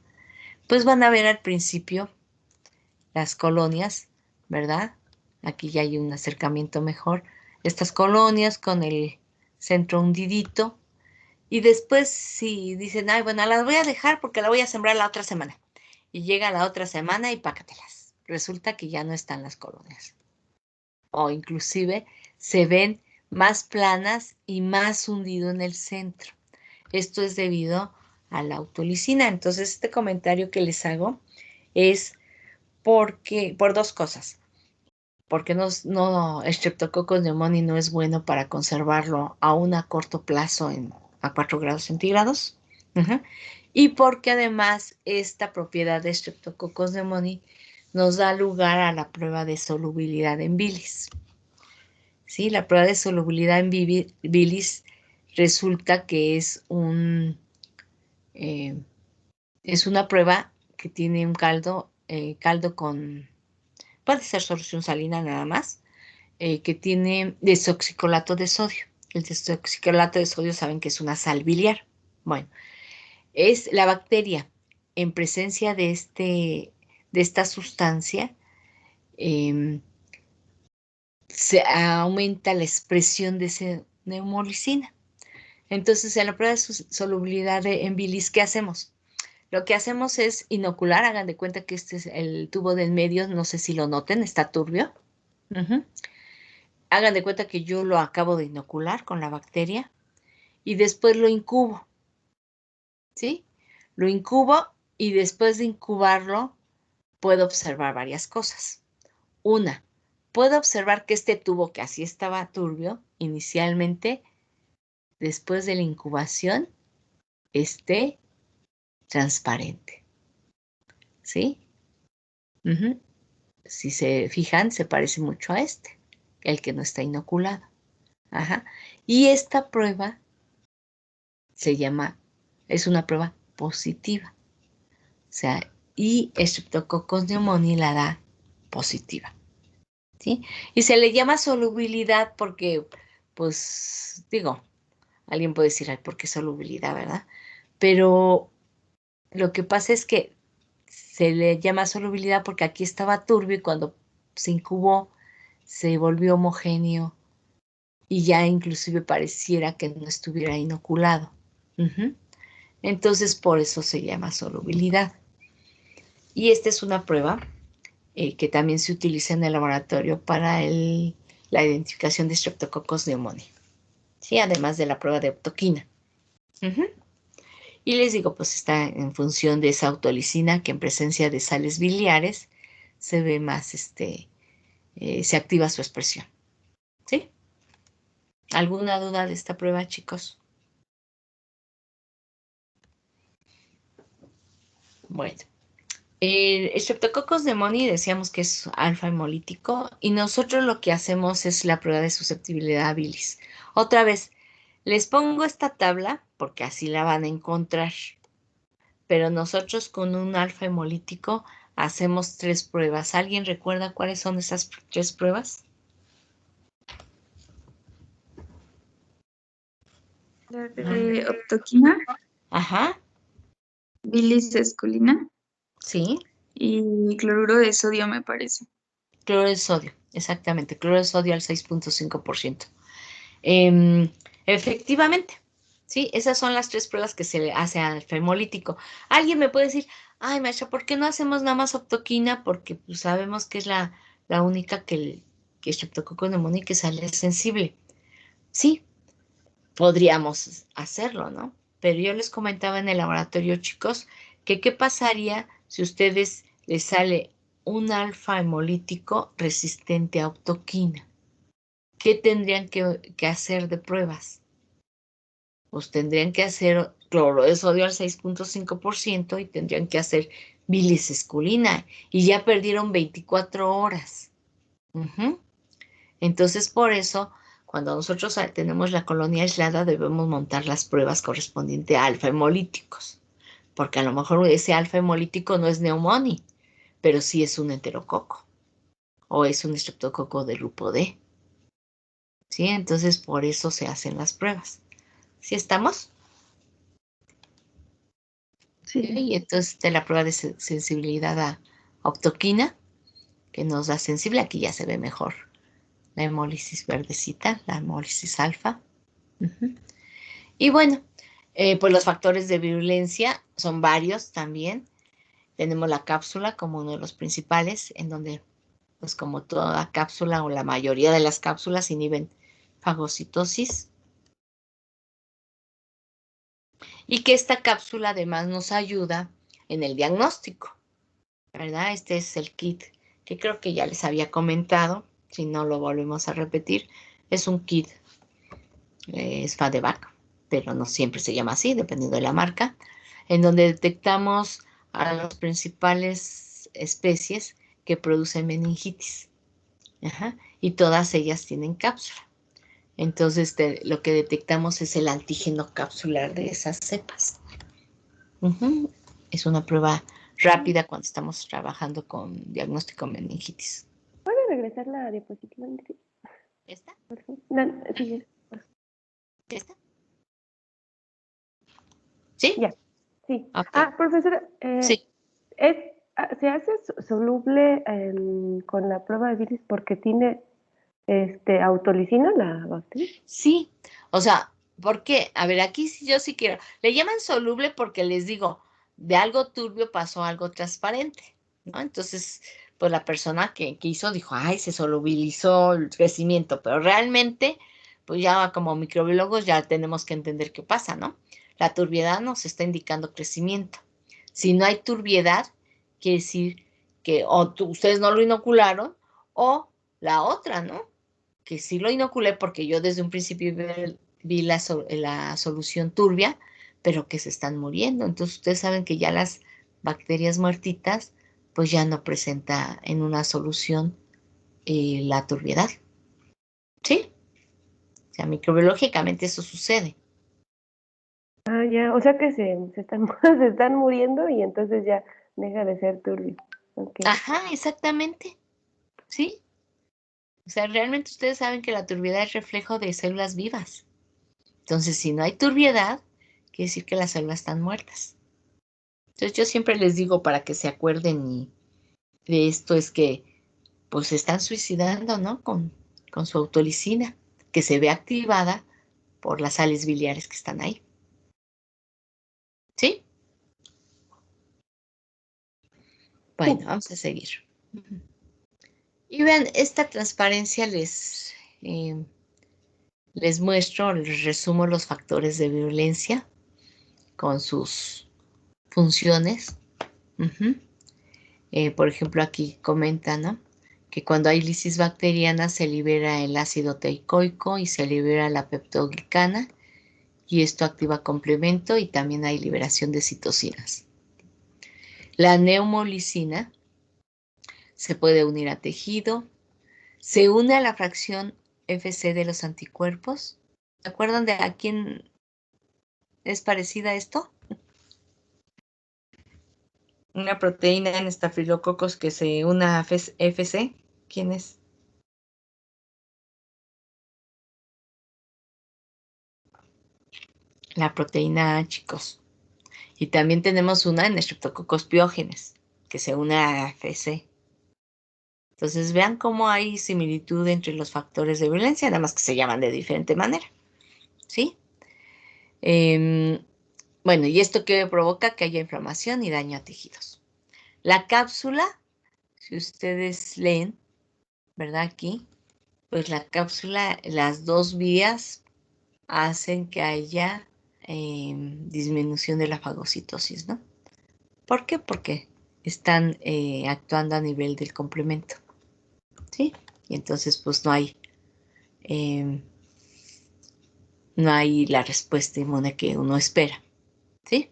pues van a ver al principio las colonias, ¿verdad? Aquí ya hay un acercamiento mejor. Estas colonias con el centro hundidito. Y después si dicen, ay, bueno, las voy a dejar porque la voy a sembrar la otra semana. Y llega la otra semana y pácatelas. Resulta que ya no están las colonias. O inclusive se ven más planas y más hundido en el centro. Esto es debido a la autolicina. Entonces, este comentario que les hago es por 2 cosas. Porque Streptococcus pneumoniae no es bueno para conservarlo aún a corto plazo a 4 grados centígrados. Y porque además esta propiedad de Streptococcus pneumoniae nos da lugar a la prueba de solubilidad en bilis. ¿Sí? La prueba de solubilidad en bilis resulta que es una prueba que tiene un caldo con, puede ser solución salina nada más, que tiene desoxicolato de sodio. El desoxicolato de sodio saben que es una sal biliar. Bueno, es la bacteria en presencia de esta sustancia, se aumenta la expresión de esa neumolicina. Entonces, en la prueba de solubilidad en bilis, ¿qué hacemos? Lo que hacemos es inocular, hagan de cuenta que este es el tubo del medio, no sé si lo noten, está turbio. Hagan de cuenta que yo lo acabo de inocular con la bacteria y después lo incubo. ¿Sí? Lo incubo y después de incubarlo puedo observar varias cosas. Una, puedo observar que este tubo que así estaba turbio inicialmente, después de la incubación, esté transparente. ¿Sí? si se fijan, se parece mucho a este, el que no está inoculado. Ajá. Y esta prueba es una prueba positiva. O sea, y Streptococcus pneumoniae la da positiva. ¿Sí? Y se le llama solubilidad porque, pues, digo, alguien puede decir, ay, ¿por qué solubilidad, verdad? Pero lo que pasa es que se le llama solubilidad porque aquí estaba turbio y cuando se incubó se volvió homogéneo y ya inclusive pareciera que no estuviera inoculado. Entonces, por eso se llama solubilidad. Y esta es una prueba que también se utiliza en el laboratorio para la identificación de Streptococcus pneumoniae. Sí, además de la prueba de optoquina. Y les digo, pues está en función de esa autolicina que en presencia de sales biliares se ve más, se activa su expresión. ¿Sí? ¿Alguna duda de esta prueba, chicos? Bueno, el Streptococcus pneumoniae decíamos que es alfa hemolítico y nosotros lo que hacemos es la prueba de susceptibilidad a bilis. Otra vez, les pongo esta tabla porque así la van a encontrar. Pero nosotros con un alfa hemolítico hacemos 3 pruebas. ¿Alguien recuerda cuáles son esas 3 pruebas? La de optoquina, Ajá, bilis esculina sí. y cloruro de sodio, me parece. Cloro de sodio, exactamente. Cloro de sodio al 6.5%. Efectivamente, sí, esas son las 3 pruebas que se le hace al alfa hemolítico. Alguien me puede decir, ay, maestra, ¿por qué no hacemos nada más optoquina? Porque pues, sabemos que es la única que Streptococcus pneumoniae que sale sensible. Sí, podríamos hacerlo, ¿no? Pero yo les comentaba en el laboratorio, chicos, que qué pasaría si a ustedes les sale un alfa hemolítico resistente a optoquina. ¿Qué tendrían que hacer de pruebas? Pues tendrían que hacer cloro de sodio al 6.5% y tendrían que hacer bilis esculina y ya perdieron 24 horas. Entonces, por eso, cuando nosotros tenemos la colonia aislada, debemos montar las pruebas correspondientes a alfa hemolíticos, porque a lo mejor ese alfa hemolítico no es neumonía, pero sí es un enterococo o es un estreptococo del grupo D. ¿Sí? Entonces, por eso se hacen las pruebas. ¿Sí estamos? Sí. Y entonces la prueba de sensibilidad a optoquina, que nos da sensible, aquí ya se ve mejor la hemólisis verdecita, la hemólisis alfa. Y bueno, pues los factores de virulencia son varios también. Tenemos la cápsula como uno de los principales, en donde, pues como toda cápsula o la mayoría de las cápsulas inhiben fagocitosis. Y que esta cápsula además nos ayuda en el diagnóstico, ¿verdad? Este es el kit que creo que ya les había comentado, si no lo volvemos a repetir. Es un kit, es Fadevac, pero no siempre se llama así, dependiendo de la marca, en donde detectamos a las principales especies que producen meningitis. Y todas ellas tienen cápsula. Entonces, lo que detectamos es el antígeno capsular de esas cepas. Es una prueba rápida cuando estamos trabajando con diagnóstico de meningitis. ¿Puede regresar la diapositiva? ¿Esta? Sí. ¿Esta? ¿Sí? Ya, sí. Okay. Profesora, Sí. ¿se hace soluble con la prueba de bilis porque tiene autolicina la bacteria? Sí, o sea, ¿por qué? A ver, aquí yo sí quiero. Le llaman soluble porque les digo, de algo turbio pasó a algo transparente, ¿no? Entonces, pues la persona que hizo dijo, ay, se solubilizó el crecimiento, pero realmente, pues ya como microbiólogos ya tenemos que entender qué pasa, ¿no? La turbiedad nos está indicando crecimiento. Si no hay turbiedad, quiere decir que ustedes no lo inocularon o la otra, ¿no? Que sí lo inoculé porque yo desde un principio vi la solución turbia, pero que se están muriendo. Entonces ustedes saben que ya las bacterias muertitas pues ya no presenta en una solución la turbiedad. ¿Sí? O sea, microbiológicamente eso sucede. Ah, ya, o sea que se están, se están muriendo y entonces ya deja de ser turbio. Okay. Ajá, exactamente. ¿Sí? O sea, realmente ustedes saben que la turbiedad es reflejo de células vivas. Entonces, si no hay turbiedad, quiere decir que las células están muertas. Entonces, yo siempre les digo para que se acuerden de esto es que pues se están suicidando, ¿no? Con su autolicina, que se ve activada por las sales biliares que están ahí. ¿Sí? Bueno, vamos a seguir. Y vean, esta transparencia les muestro, les resumo los factores de virulencia con sus funciones. Por ejemplo, aquí comenta, ¿no? Que cuando hay lisis bacteriana se libera el ácido teicoico y se libera la peptoglicana y esto activa complemento y también hay liberación de citocinas. La neumolicina se puede unir a tejido, se une a la fracción FC de los anticuerpos. ¿Se acuerdan de a quién es parecida esto? Una proteína en estafilococos que se une a FC. ¿Quién es? La proteína A, chicos. Y también tenemos una en Streptococcus pyogenes, que se une a FC. Entonces vean cómo hay similitud entre los factores de violencia, nada más que se llaman de diferente manera. ¿Sí? Bueno, y esto que provoca que haya inflamación y daño a tejidos. La cápsula, si ustedes leen, ¿verdad? Aquí, pues la cápsula, las dos vías hacen que haya disminución de la fagocitosis, ¿no? ¿Por qué? Porque están actuando a nivel del complemento, ¿sí? Y entonces, pues no hay la respuesta inmune que uno espera, ¿sí?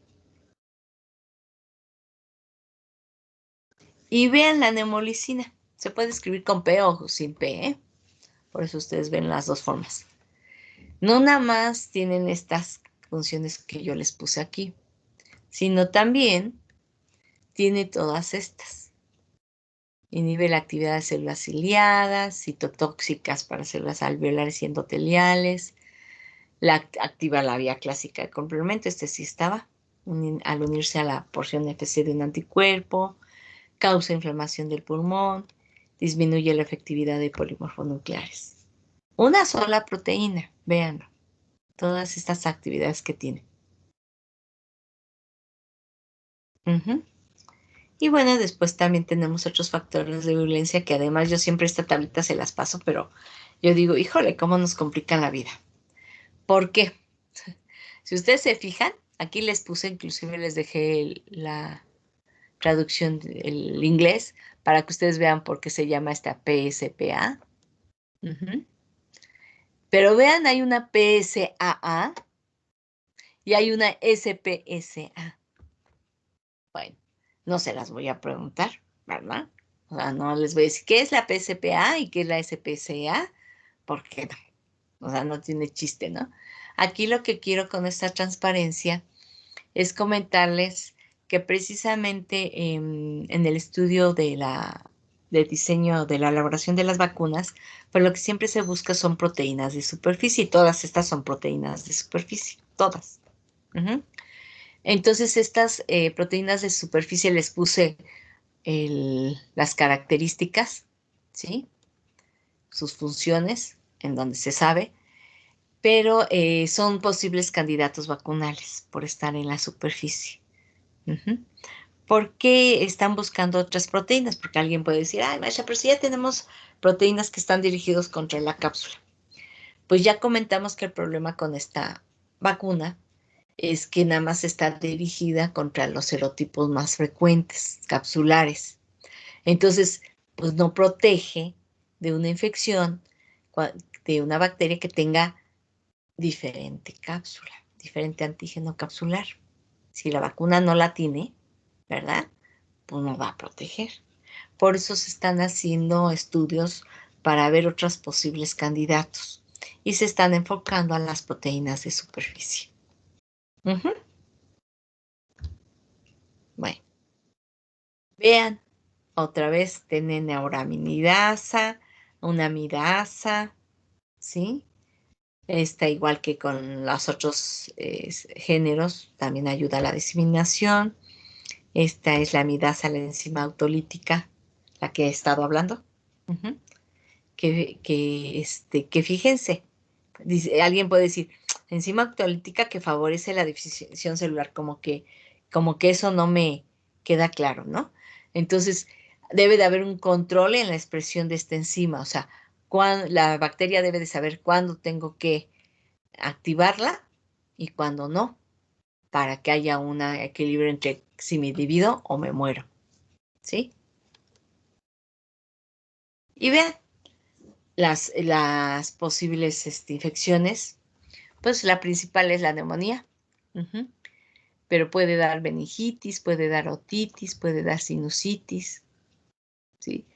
Y vean la neumolicina. Se puede escribir con P o sin P, ¿eh? Por eso ustedes ven las dos formas. No nada más tienen estas funciones que yo les puse aquí, sino también tiene todas estas. Inhibe la actividad de células ciliadas, citotóxicas para células alveolares y endoteliales. Activa la vía clásica de complemento, este sí estaba, al unirse a la porción FC de un anticuerpo, causa inflamación del pulmón, disminuye la efectividad de polimorfonucleares. Una sola proteína, véanlo, todas estas actividades que tiene. Y bueno, después también tenemos otros factores de violencia que además yo siempre esta tablita se las paso, pero yo digo, híjole, cómo nos complican la vida. ¿Por qué? Si ustedes se fijan, aquí les puse, inclusive les dejé la traducción del inglés para que ustedes vean por qué se llama esta PSPA. Pero vean, hay una PSAA y hay una SPSA. Bueno, no se las voy a preguntar, ¿verdad? O sea, no les voy a decir qué es la PSPA y qué es la SPSA, porque no, o sea, no tiene chiste, ¿no? Aquí lo que quiero con esta transparencia es comentarles que precisamente en el estudio de diseño de la elaboración de las vacunas, pues lo que siempre se busca son proteínas de superficie y todas estas son proteínas de superficie, todas. Entonces estas proteínas de superficie les puse las características, ¿sí? Sus funciones, en donde se sabe, pero son posibles candidatos vacunales por estar en la superficie. ¿Por qué están buscando otras proteínas? Porque alguien puede decir, ay, maestra, pero si ya tenemos proteínas que están dirigidas contra la cápsula. Pues ya comentamos que el problema con esta vacuna es que nada más está dirigida contra los serotipos más frecuentes, capsulares. Entonces, pues no protege de una infección, de una bacteria que tenga diferente cápsula, diferente antígeno capsular. Si la vacuna no la tiene, ¿verdad? pues me va a proteger. Por eso se están haciendo estudios para ver otros posibles candidatos y se están enfocando a las proteínas de superficie. Bueno, vean, otra vez tienen neuraminidasa, una midasa, ¿sí? Está igual que con los otros géneros, también ayuda a la diseminación. Esta es la midasa, la enzima autolítica, la que he estado hablando. Que fíjense, alguien puede decir, enzima autolítica que favorece la división celular, como que eso no me queda claro, ¿no? Entonces, debe de haber un control en la expresión de esta enzima, o sea, la bacteria debe de saber cuándo tengo que activarla y cuándo no, para que haya un equilibrio entre si me divido o me muero, ¿sí? Y vean, las posibles infecciones, pues la principal es la neumonía, pero puede dar meningitis, puede dar otitis, puede dar sinusitis, ¿sí?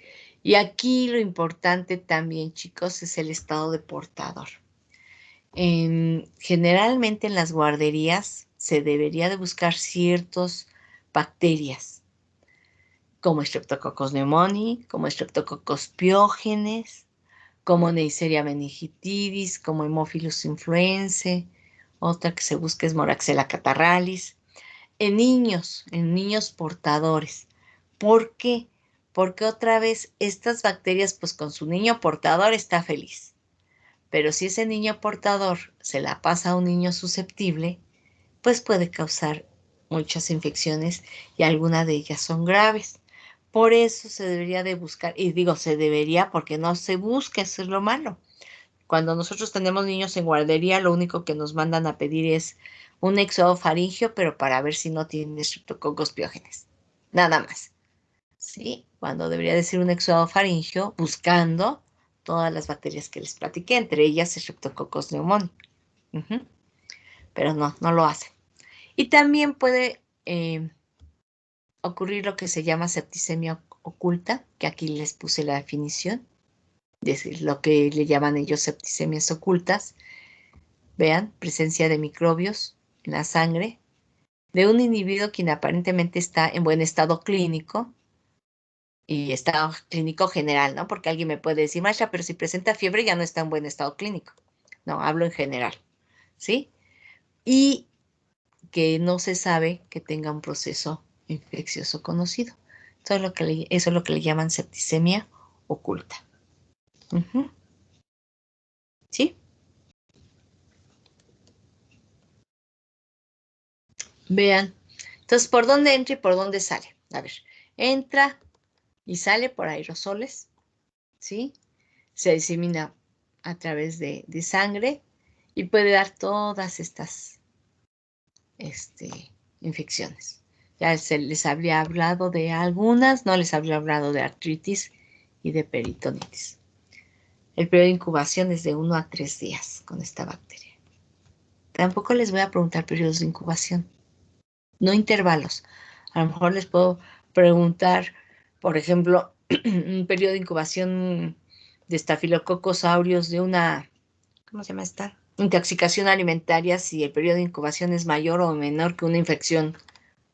Y aquí lo importante también, chicos, es el estado de portador. Generalmente en las guarderías se debería de buscar ciertas bacterias, como Streptococcus pneumoniae, como Streptococcus pyogenes, como Neisseria meningitidis, como Haemophilus influenzae, otra que se busca es Moraxella catarrhalis, en niños portadores. ¿Por qué? Porque otra vez estas bacterias, pues con su niño portador está feliz. Pero si ese niño portador se la pasa a un niño susceptible, pues puede causar muchas infecciones y algunas de ellas son graves. Por eso se debería de buscar, y digo se debería porque no se busca, eso es lo malo. Cuando nosotros tenemos niños en guardería, lo único que nos mandan a pedir es un exudado faríngeo, pero para ver si no tiene Streptococcus pyogenes. Nada más. ¿Sí? Cuando debería decir un exudado faríngeo buscando todas las bacterias que les platiqué, entre ellas Streptococcus pneumoniae. Pero no lo hacen. Y también puede ocurrir lo que se llama septicemia oculta, que aquí les puse la definición, de lo que le llaman ellos septicemias ocultas. Vean, presencia de microbios en la sangre de un individuo quien aparentemente está en buen estado clínico y estado clínico general, ¿no? Porque alguien me puede decir, maestra, pero si presenta fiebre ya no está en buen estado clínico. No, hablo en general, ¿sí? Y que no se sabe que tenga un proceso infeccioso conocido. Eso es lo que le llaman septicemia oculta. ¿Sí? Vean. Entonces, ¿por dónde entra y por dónde sale? A ver, entra y sale por aerosoles, ¿sí? Se disemina a través de sangre y puede dar todas estas infecciones. Ya les habría hablado de algunas, no les habría hablado de artritis y de peritonitis. El periodo de incubación es de 1 a 3 días con esta bacteria. Tampoco les voy a preguntar periodos de incubación, no intervalos. A lo mejor les puedo preguntar, por ejemplo, un periodo de incubación de Staphylococcus aureus de una, ¿cómo se llama esta? Intoxicación alimentaria, si el periodo de incubación es mayor o menor que una infección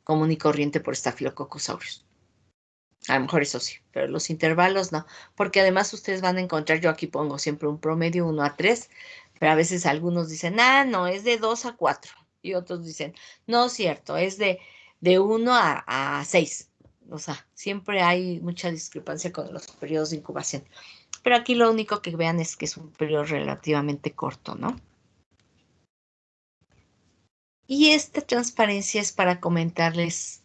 común y corriente por Staphylococcus aureus. A lo mejor eso sí, pero los intervalos no, porque además ustedes van a encontrar, yo aquí pongo siempre un promedio 1 a 3, pero a veces algunos dicen, no, es de 2 a 4, y otros dicen, no es cierto, es de 1 a 6. O sea, siempre hay mucha discrepancia con los periodos de incubación. Pero aquí lo único que vean es que es un periodo relativamente corto, ¿no? Y esta transparencia es para comentarles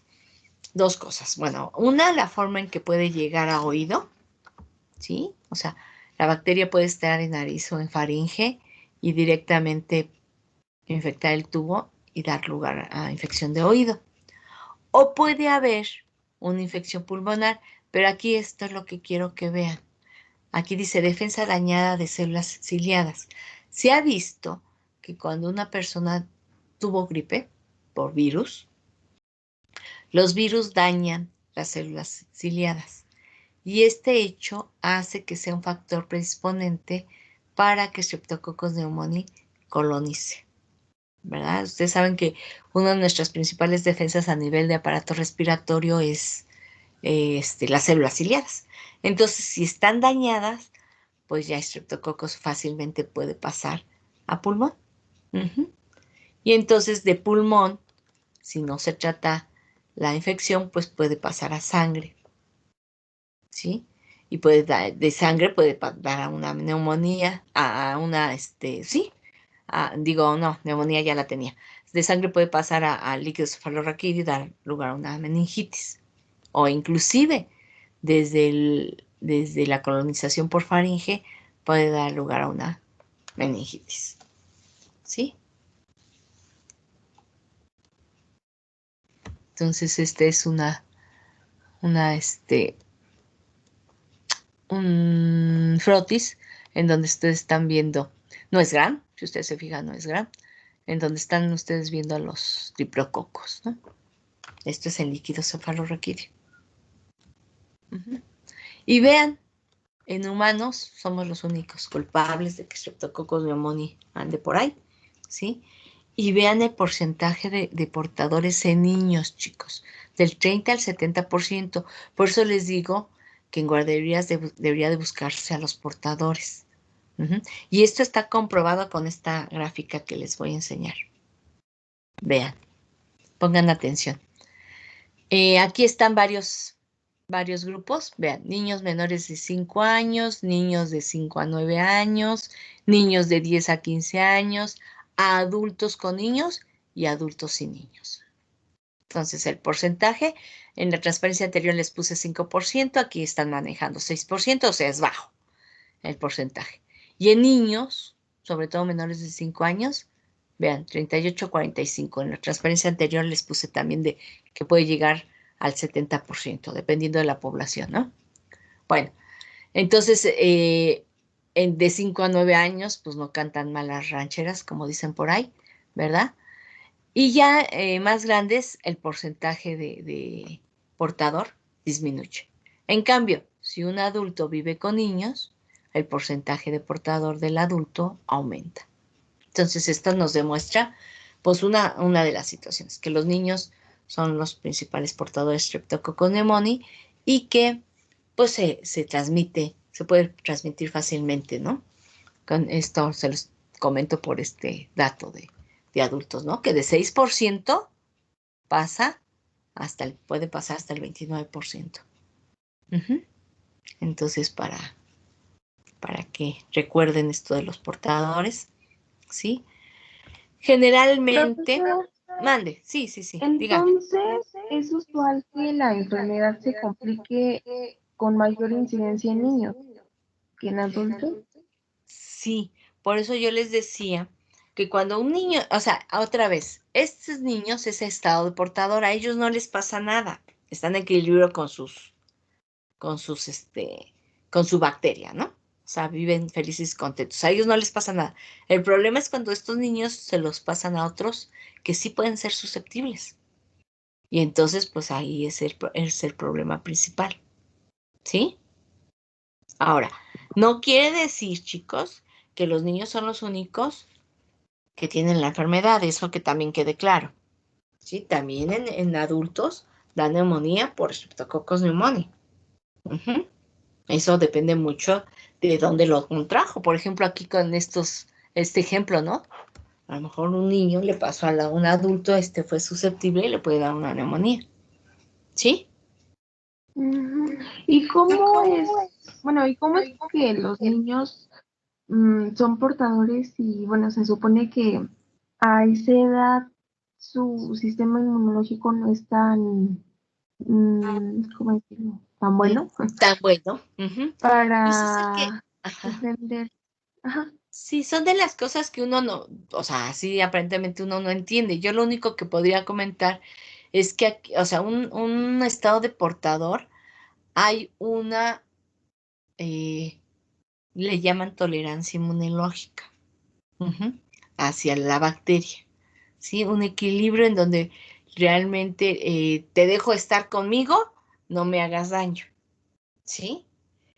dos cosas. Bueno, una, la forma en que puede llegar a oído, ¿sí? O sea, la bacteria puede estar en nariz o en faringe y directamente infectar el tubo y dar lugar a infección de oído. O puede haber una infección pulmonar, pero aquí esto es lo que quiero que vean. Aquí dice defensa dañada de células ciliadas. Se ha visto que cuando una persona tuvo gripe por virus, los virus dañan las células ciliadas. Y este hecho hace que sea un factor predisponente para que Streptococcus pneumoniae colonice, ¿verdad? Ustedes saben que una de nuestras principales defensas a nivel de aparato respiratorio es las células ciliadas. Entonces, si están dañadas, pues ya Streptococcus fácilmente puede pasar a pulmón. Y entonces de pulmón, si no se trata la infección, pues puede pasar a sangre, ¿sí? Y puede dar, de sangre puede dar a una neumonía, a una, no, neumonía ya la tenía. De sangre puede pasar a líquido cefalorraquídeo y dar lugar a una meningitis. O inclusive, desde la colonización por faringe, puede dar lugar a una meningitis, ¿sí? Entonces, es un frotis en donde ustedes están viendo, no es Gram, si ustedes se fijan, no es Gram, en donde están ustedes viendo a los diplococos, ¿no? Esto es el líquido cefalorraquídeo. Y vean, en humanos somos los únicos culpables de que Streptococcus pneumoniae ande por ahí, ¿sí? Y vean el porcentaje de portadores en niños, chicos, del 30 al 70%. Por eso les digo que en guarderías debería de buscarse a los portadores. Y esto está comprobado con esta gráfica que les voy a enseñar. Vean, pongan atención. Aquí están varios grupos. Vean, niños menores de 5 años, niños de 5 a 9 años, niños de 10 a 15 años, adultos con niños y adultos sin niños. Entonces, el porcentaje, en la transparencia anterior les puse 5%, aquí están manejando 6%, o sea, es bajo el porcentaje. Y en niños, sobre todo menores de 5 años, vean, 38-45. En la transparencia anterior les puse también de que puede llegar al 70%, dependiendo de la población, ¿no? Bueno, entonces, de 5 a 9 años, pues no cantan mal las rancheras, como dicen por ahí, ¿verdad? Y ya más grandes, el porcentaje de portador disminuye. En cambio, si un adulto vive con niños, el porcentaje de portador del adulto aumenta. Entonces, esto nos demuestra, pues, una de las situaciones, que los niños son los principales portadores de Streptococcus pneumoniae y que, pues, se puede transmitir fácilmente, ¿no? Con esto se los comento por este dato de adultos, ¿no? Que de 6% puede pasar hasta el 29%. Entonces, para que recuerden esto de los portadores, ¿sí? Generalmente, Profesora, mande, sí, dígame. entonces es usual que la enfermedad se complique con mayor incidencia en niños que en adultos. Sí, por eso yo les decía que cuando un niño, o sea, otra vez, estos niños, ese estado de portador, a ellos no les pasa nada, están en equilibrio con su bacteria, ¿no? O sea, viven felices y contentos. A ellos no les pasa nada. El problema es cuando estos niños se los pasan a otros que sí pueden ser susceptibles. Y entonces, pues ahí es el problema principal. ¿Sí? Ahora, no quiere decir, chicos, que los niños son los únicos que tienen la enfermedad. Eso que también quede claro. ¿Sí? También en adultos da neumonía por Streptococcus pneumoniae. Eso depende mucho de dónde lo contrajo. Por ejemplo, aquí con este ejemplo, ¿no? A lo mejor un niño le pasó a un adulto, fue susceptible y le puede dar una neumonía. ¿Sí? ¿Y cómo es, y cómo es que los niños son portadores y, bueno, se supone que a esa edad su sistema inmunológico no es tan, ¿cómo decirlo? Tan bueno Tan bueno. Pues es para ajá. defender. Ajá. Sí, son de las cosas que uno no, o sea, sí, aparentemente uno no entiende. Yo lo único que podría comentar es que, aquí, o sea, un estado de portador, hay le llaman tolerancia inmunológica hacia la bacteria, ¿sí? Un equilibrio en donde realmente te dejo estar conmigo, no me hagas daño, ¿sí?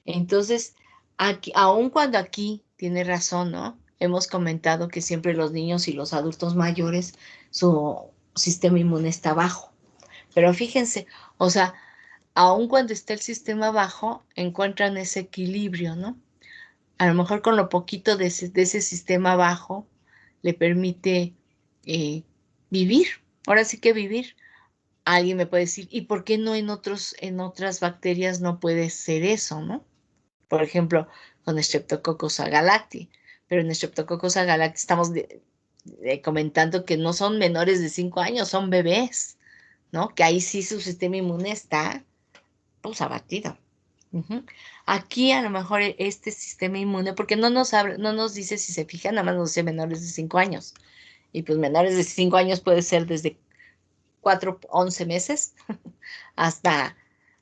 Entonces, aquí, aun cuando aquí tiene razón, ¿no? Hemos comentado que siempre los niños y los adultos mayores, su sistema inmune está bajo. Pero fíjense, o sea, aun cuando está el sistema bajo, encuentran ese equilibrio, ¿no? A lo mejor con lo poquito de ese sistema bajo le permite vivir. Ahora sí que vivir. Alguien me puede decir, ¿y por qué no en otras bacterias no puede ser eso, no? Por ejemplo, con Streptococcus agalacti. Pero en Streptococcus agalacti estamos comentando que no son menores de 5 años, son bebés, ¿no? Que ahí sí su sistema inmune está, pues, abatido. Ujú. Aquí a lo mejor este sistema inmune, porque no nos dice, si se fijan, nada más nos dice menores de 5 años. Y pues menores de 5 años puede ser desde 4, 11 meses hasta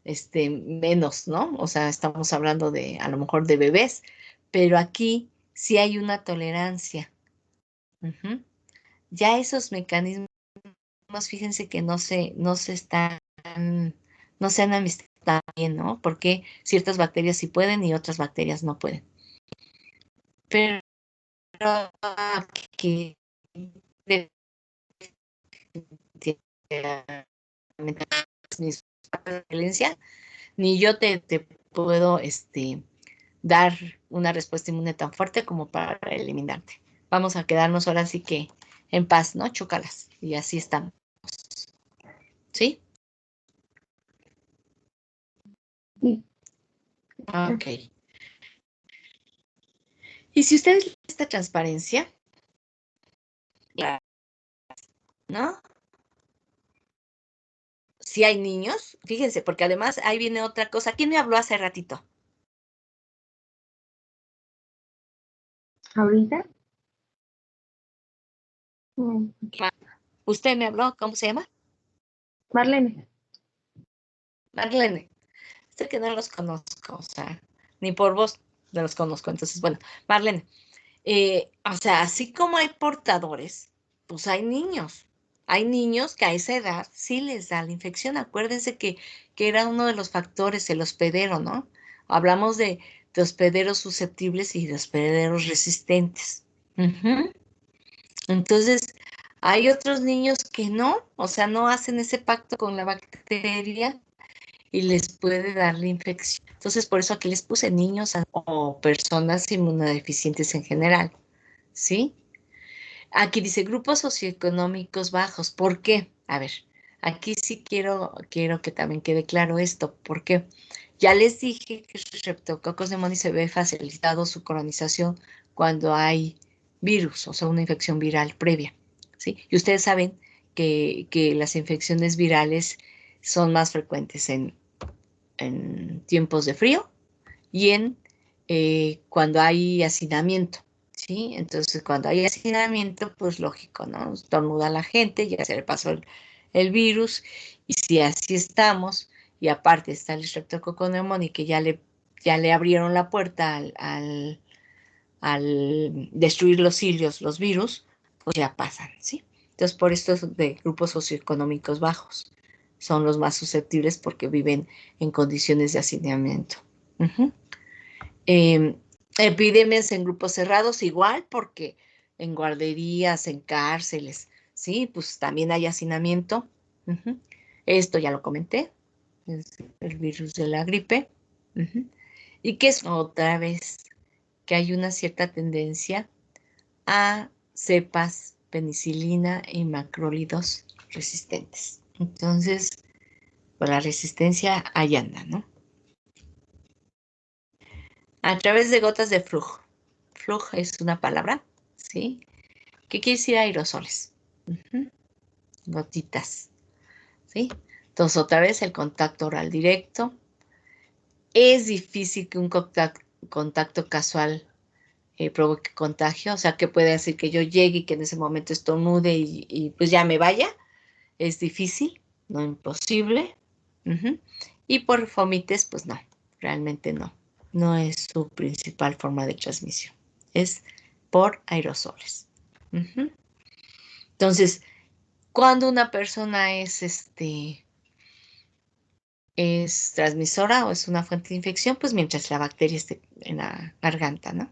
menos, ¿no? O sea, estamos hablando de a lo mejor de bebés, pero aquí sí hay una tolerancia. Ujú. Ya esos mecanismos, fíjense que no se han amistado bien, ¿no? Porque ciertas bacterias sí pueden y otras bacterias no pueden. Pero aquí ni yo te puedo dar una respuesta inmune tan fuerte como para eliminarte. Vamos a quedarnos ahora sí que en paz, ¿no? Chócalas. Y así estamos. ¿Sí? Sí. Ok. Y si ustedes ven esta transparencia, ¿no? Si hay niños, fíjense, porque además ahí viene otra cosa. ¿Quién me habló hace ratito? ¿Ahorita? ¿Usted me habló? ¿Cómo se llama? Marlene. Marlene. Sé que no los conozco, o sea, ni por vos no los conozco. Entonces, bueno, Marlene, o sea, así como hay portadores, pues hay niños. Hay niños que a esa edad sí les da la infección. Acuérdense que era uno de los factores, el hospedero, ¿no? Hablamos de hospederos susceptibles y de hospederos resistentes. Ujú. Entonces, hay otros niños que no, o sea, no hacen ese pacto con la bacteria y les puede dar la infección. Entonces, por eso aquí les puse niños o personas inmunodeficientes en general, ¿sí? Aquí dice grupos socioeconómicos bajos. ¿Por qué? A ver, aquí sí quiero que también quede claro esto. ¿Por qué? Ya les dije que Streptococcus pneumoniae se ve facilitado su colonización cuando hay virus, o sea, una infección viral previa, ¿sí? Y ustedes saben que las infecciones virales son más frecuentes en tiempos de frío y cuando hay hacinamiento, ¿sí? Entonces, cuando hay hacinamiento, pues lógico, ¿no? Estornuda la gente, ya se le pasó el virus, y si así estamos, y aparte está el Streptococcus pneumoniae, que ya le abrieron la puerta al destruir los cilios, los virus, pues ya pasan, ¿sí? Entonces, por esto es de grupos socioeconómicos bajos. Son los más susceptibles porque viven en condiciones de hacinamiento. Uh-huh. Epidemias en grupos cerrados, igual, porque en guarderías, en cárceles, ¿sí? Pues también hay hacinamiento. Uh-huh. Esto ya lo comenté, es el virus de la gripe. Uh-huh. Y que es otra vez que hay una cierta tendencia a cepas penicilina y macrólidos resistentes. Entonces, pues la resistencia ahí anda, ¿no? A través de gotas de flujo. Flujo es una palabra, ¿sí? ¿Qué quiere decir aerosoles? Uh-huh. Gotitas, ¿sí? Entonces, otra vez el contacto oral directo. Es difícil que un contacto casual provoque contagio, o sea, que puede decir que yo llegue y que en ese momento estornude y pues ya me vaya. Es difícil, no imposible. Uh-huh. Y por fomites, pues no, realmente no. No es su principal forma de transmisión. Es por aerosoles. Uh-huh. Entonces, cuando una persona es es transmisora o es una fuente de infección, pues mientras la bacteria esté en la garganta, ¿no?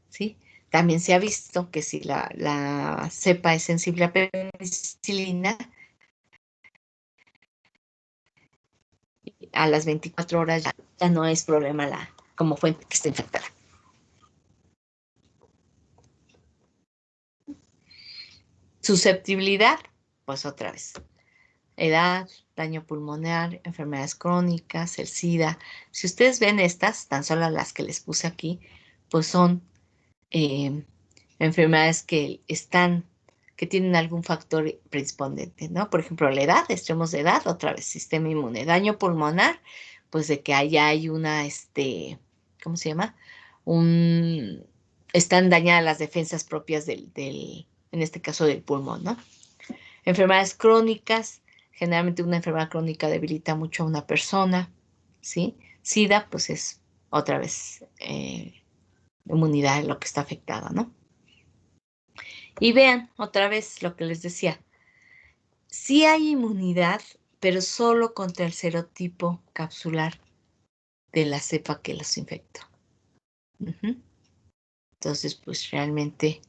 ¿Sí? También se ha visto que si la cepa es sensible a penicilina, a las 24 horas ya no es problema como fuente que está infectada. Susceptibilidad, pues otra vez. Edad, daño pulmonar, enfermedades crónicas, el SIDA. Si ustedes ven estas, tan solo las que les puse aquí, pues son enfermedades que tienen algún factor predisponente, ¿no? Por ejemplo, la edad, extremos de edad, otra vez, sistema inmune. Daño pulmonar, pues de que allá hay una, ¿cómo se llama? Están dañadas las defensas propias en este caso del pulmón, ¿no? Enfermedades crónicas, generalmente una enfermedad crónica debilita mucho a una persona, ¿sí? SIDA, pues es otra vez inmunidad en lo que está afectado, ¿no? Y vean otra vez lo que les decía. Sí hay inmunidad, pero solo contra el serotipo capsular de la cepa que los infectó. Entonces, pues realmente,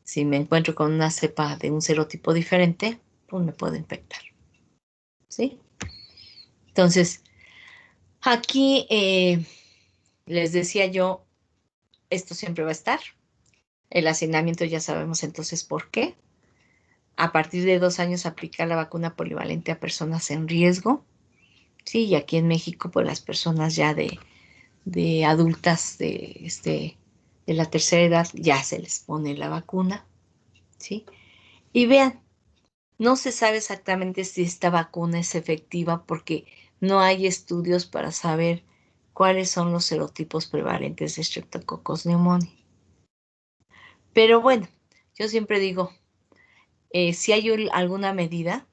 si me encuentro con una cepa de un serotipo diferente, pues me puedo infectar. ¿Sí? Entonces, aquí les decía yo, esto siempre va a estar. El hacinamiento ya sabemos entonces por qué. A partir de 2 años aplicar la vacuna polivalente a personas en riesgo. Sí, y aquí en México, pues las personas ya de adultas de la tercera edad ya se les pone la vacuna. ¿Sí? Y vean, no se sabe exactamente si esta vacuna es efectiva porque no hay estudios para saber cuáles son los serotipos prevalentes de Streptococcus pneumoniae. Pero bueno, yo siempre digo, si hay alguna medida,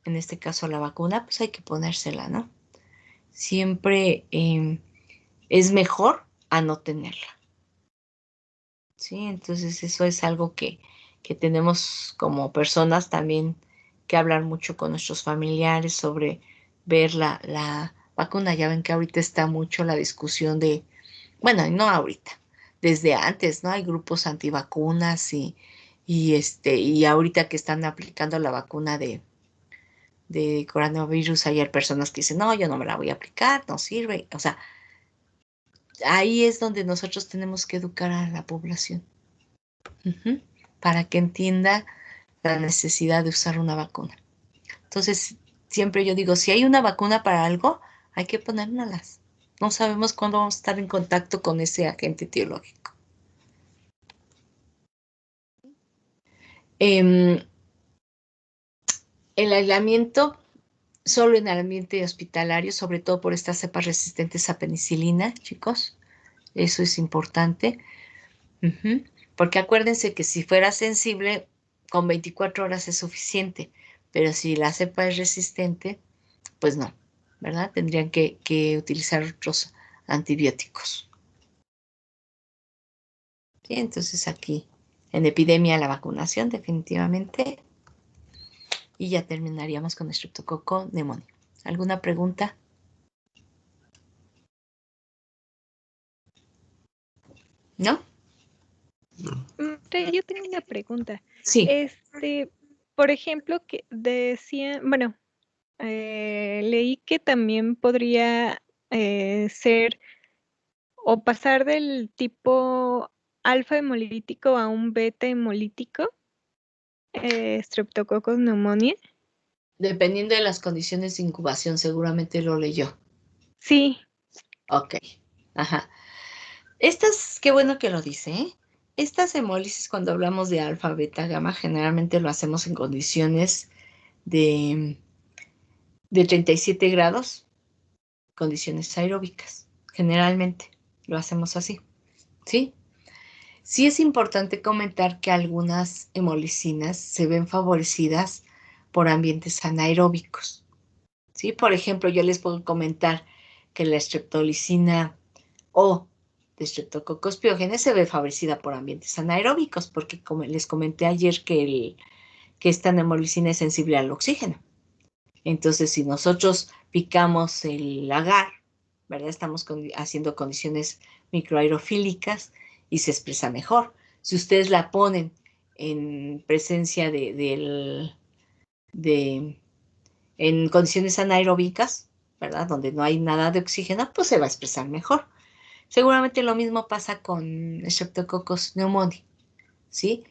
en este caso la vacuna, pues hay que ponérsela, ¿no? Siempre es mejor a no tenerla. Sí, entonces eso es algo que tenemos como personas también que hablar mucho con nuestros familiares sobre ver la vacuna. Ya ven que ahorita está mucho la discusión bueno, no ahorita, desde antes, ¿no? Hay grupos antivacunas y ahorita que están aplicando la vacuna de coronavirus, hay personas que dicen, no, yo no me la voy a aplicar, no sirve. O sea, ahí es donde nosotros tenemos que educar a la población. Para que entienda la necesidad de usar una vacuna. Entonces, siempre yo digo, si hay una vacuna para algo, hay que ponérnoslas. No sabemos cuándo vamos a estar en contacto con ese agente etiológico. El aislamiento, solo en el ambiente hospitalario, sobre todo por estas cepas resistentes a penicilina, chicos. Eso es importante. Porque acuérdense que si fuera sensible, con 24 horas es suficiente, pero si la cepa es resistente, pues no, ¿verdad? Tendrían que utilizar otros antibióticos. ¿Sí? Entonces aquí, en epidemia, la vacunación definitivamente. Y ya terminaríamos con Streptococcus pneumoniae. ¿Alguna pregunta? ¿No? Yo tengo una pregunta. Sí. Por ejemplo, que decían, bueno, leí que también podría ser o pasar del tipo alfa hemolítico a un beta hemolítico, Streptococcus pneumoniae. Dependiendo de las condiciones de incubación, seguramente lo leyó. Sí. Ok. Ajá. Qué bueno que lo dice, ¿eh? Estas hemólisis, cuando hablamos de alfa, beta, gamma, generalmente lo hacemos en condiciones de 37 grados, condiciones aeróbicas. Generalmente lo hacemos así, ¿sí? Sí es importante comentar que algunas hemolicinas se ven favorecidas por ambientes anaeróbicos, ¿sí? Por ejemplo, yo les puedo comentar que la streptolicina O de Streptococcus pyogenes se ve favorecida por ambientes anaeróbicos, porque como les comenté ayer que esta nemolicina es sensible al oxígeno. Entonces, si nosotros picamos el agar, ¿verdad? Estamos haciendo condiciones microaerofílicas y se expresa mejor. Si ustedes la ponen en presencia en condiciones anaeróbicas, ¿verdad? Donde no hay nada de oxígeno, pues se va a expresar mejor. Seguramente lo mismo pasa con Streptococcus pneumoniae, ¿sí?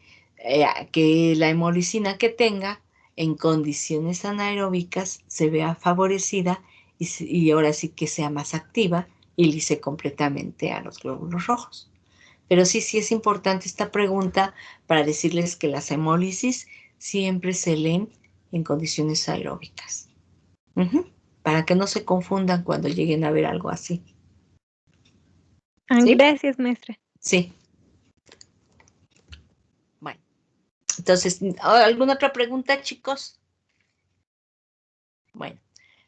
Que la hemolicina que tenga en condiciones anaeróbicas se vea favorecida y ahora sí que sea más activa y lice completamente a los glóbulos rojos. Pero sí es importante esta pregunta para decirles que las hemólisis siempre se leen en condiciones aeróbicas. Para que no se confundan cuando lleguen a ver algo así. ¿Sí? Gracias, maestra. Sí. Bueno, entonces, ¿alguna otra pregunta, chicos? Bueno,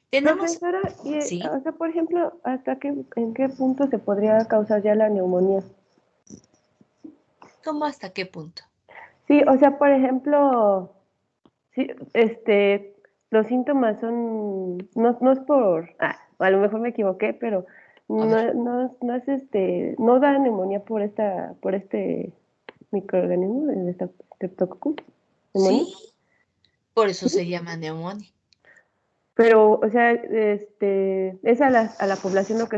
tenemos... Profesora, Sí. o sea, por ejemplo, ¿en qué punto se podría causar ya la neumonía? ¿Cómo hasta qué punto? Sí, o sea, por ejemplo, sí, los síntomas son, no es a lo mejor me equivoqué, pero no es no da neumonía por este microorganismo, el Streptococcus pneumoniae. Sí, por eso se llama neumonía. Pero, o sea, ¿es a la población los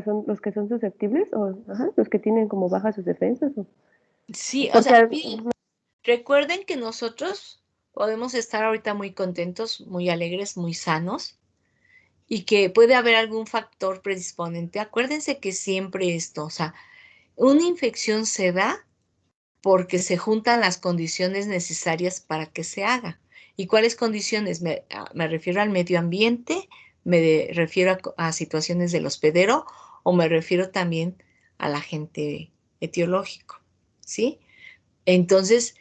que son susceptibles? O, ajá, los que tienen como bajas sus defensas. Sí, o Porque, sea, miren, recuerden que nosotros podemos estar ahorita muy contentos, muy alegres, muy sanos, y que puede haber algún factor predisponente. Acuérdense que siempre esto, o sea, una infección se da porque se juntan las condiciones necesarias para que se haga. ¿Y cuáles condiciones? Me refiero al medio ambiente, refiero a situaciones del hospedero o me refiero también al agente etiológico, ¿sí? Entonces,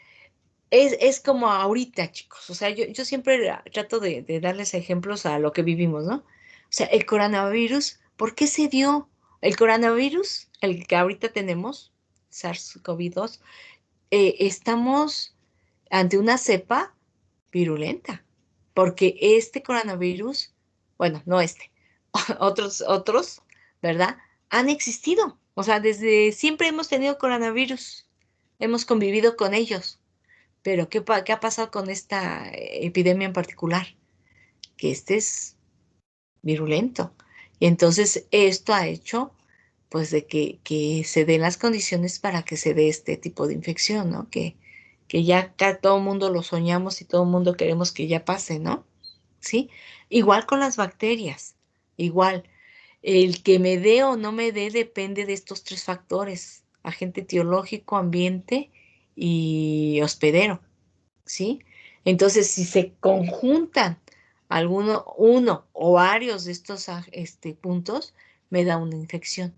es como ahorita, chicos. O sea, yo siempre trato de darles ejemplos a lo que vivimos, ¿no? O sea, el coronavirus, ¿por qué se dio? El coronavirus, el que ahorita tenemos, SARS-CoV-2, estamos ante una cepa virulenta, porque este coronavirus, bueno, no otros, ¿verdad? Han existido. O sea, desde siempre hemos tenido coronavirus, hemos convivido con ellos. Pero ¿qué ha pasado con esta epidemia en particular? Que este es virulento. Y entonces esto ha hecho, pues, de que se den las condiciones para que se dé este tipo de infección, ¿no? Que ya todo el mundo lo soñamos y todo el mundo queremos que ya pase, ¿no? ¿Sí? Igual con las bacterias, igual. El que me dé o no me dé depende de estos tres factores: agente etiológico, ambiente y hospedero, ¿sí? Entonces, si se conjuntan uno o varios de estos puntos, me da una infección.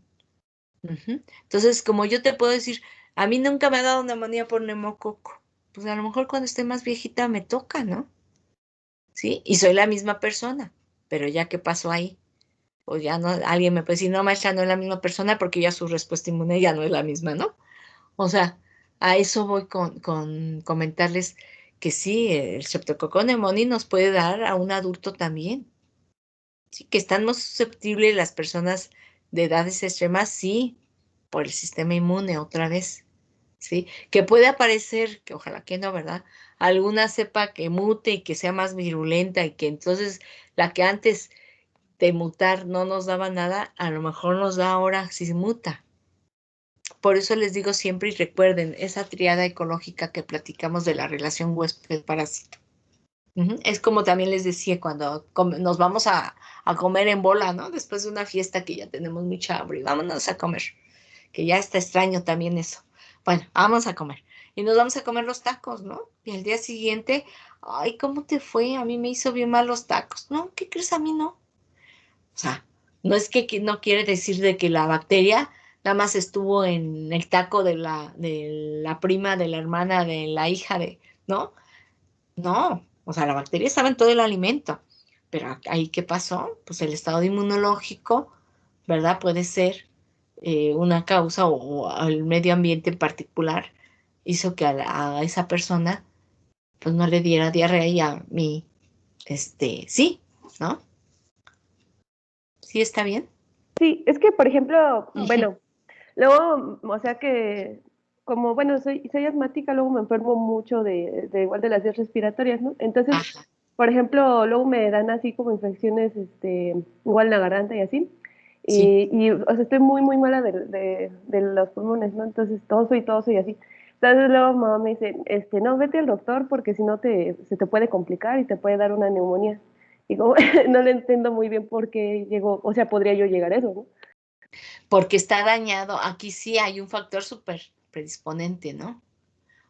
Entonces, como yo te puedo decir, a mí nunca me ha dado neumonía por neumococo. Pues a lo mejor cuando esté más viejita me toca, ¿no? ¿Sí? Y soy la misma persona, pero ya qué pasó ahí. Pues ya no, alguien me puede decir, no, maestra, no es la misma persona porque ya su respuesta inmune ya no es la misma, ¿no? O sea, a eso voy con comentarles que sí, el Streptococcus pneumoniae nos puede dar a un adulto también. Sí, que están más susceptibles las personas de edades extremas, sí, por el sistema inmune otra vez, ¿sí? Que puede aparecer, que ojalá que no, ¿verdad? Alguna cepa que mute y que sea más virulenta y que entonces la que antes de mutar no nos daba nada, a lo mejor nos da ahora si muta. Por eso les digo siempre y recuerden esa triada ecológica que platicamos de la relación huésped-parásito. Es como también les decía cuando nos vamos a comer en bola, ¿no? Después de una fiesta que ya tenemos mucha hambre, vámonos a comer, que ya está extraño también eso. Bueno, vamos a comer. Y nos vamos a comer los tacos, ¿no? Y al día siguiente, ay, ¿cómo te fue? A mí me hizo bien mal los tacos. No, ¿qué crees? A mí no. O sea, no es que no quiere decir de que la bacteria nada más estuvo en el taco de la prima, de la hermana, de la hija, ¿no? No, o sea, la bacteria estaba en todo el alimento. Pero ahí, ¿qué pasó? Pues el estado inmunológico, ¿verdad? Puede ser una causa o el medio ambiente en particular hizo que a esa persona pues no le diera diarrea y a mí, sí, ¿no? ¿Sí está bien? Sí, es que, por ejemplo, Ujú. bueno, luego, o sea que, como, bueno, soy asmática, luego me enfermo mucho de igual de las vías respiratorias, ¿no? Entonces, Ajá, por ejemplo, luego me dan así como infecciones, igual en la garganta y así, sí. o sea, estoy muy, muy mala de los pulmones, ¿no? Entonces, toso y así. Entonces, luego mamá me dice, no, vete al doctor porque si no se te puede complicar y te puede dar una neumonía. Y como no le entiendo muy bien por qué llegó, o sea, podría yo llegar a eso, ¿no? Porque está dañado. Aquí sí hay un factor súper predisponente, ¿no?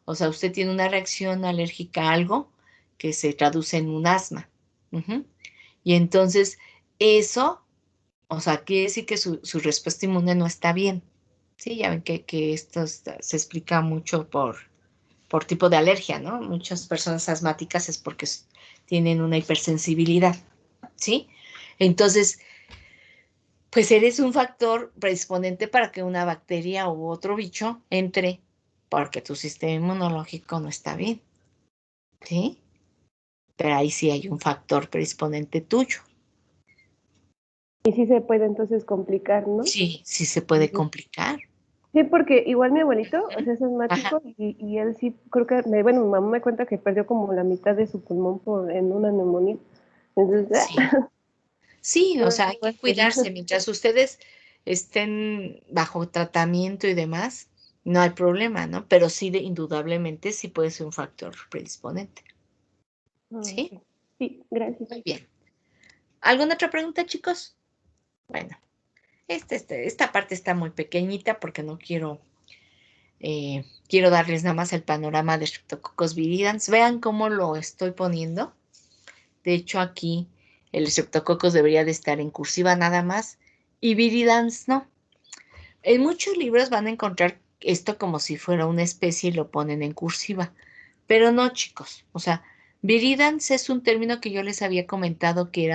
O sea, usted tiene una reacción alérgica a algo que se traduce en un asma. Ujú. Y entonces, eso, o sea, quiere decir que su respuesta inmune no está bien. Sí, ya ven que esto se explica mucho por tipo de alergia, ¿no? Muchas personas asmáticas es porque tienen una hipersensibilidad, ¿sí? Entonces, pues eres un factor predisponente para que una bacteria u otro bicho entre, porque tu sistema inmunológico no está bien, ¿sí? Pero ahí sí hay un factor predisponente tuyo. Y sí se puede entonces complicar, ¿no? Sí, sí se puede complicar. Sí, porque igual mi abuelito, o Ujú. sea, es Ajá, asmático y él sí, creo que, bueno, mi mamá me cuenta que perdió como la mitad de su pulmón en una neumonía. Entonces, sí. Sí, o no, sea, hay no va a que ser. cuidarse. Mientras ustedes estén bajo tratamiento y demás, no hay problema, ¿no? Pero sí, indudablemente, sí puede ser un factor predisponente. Ah, ¿Sí? ok. Sí, gracias. Muy bien. ¿Alguna otra pregunta, chicos? Bueno, esta parte está muy pequeñita porque no quiero darles nada más el panorama de Streptococcus viridans. Vean cómo lo estoy poniendo. De hecho, aquí el Streptococcus debería de estar en cursiva nada más y viridans no. En muchos libros van a encontrar esto como si fuera una especie y lo ponen en cursiva, pero no, chicos. O sea, viridans es un término que yo les había comentado que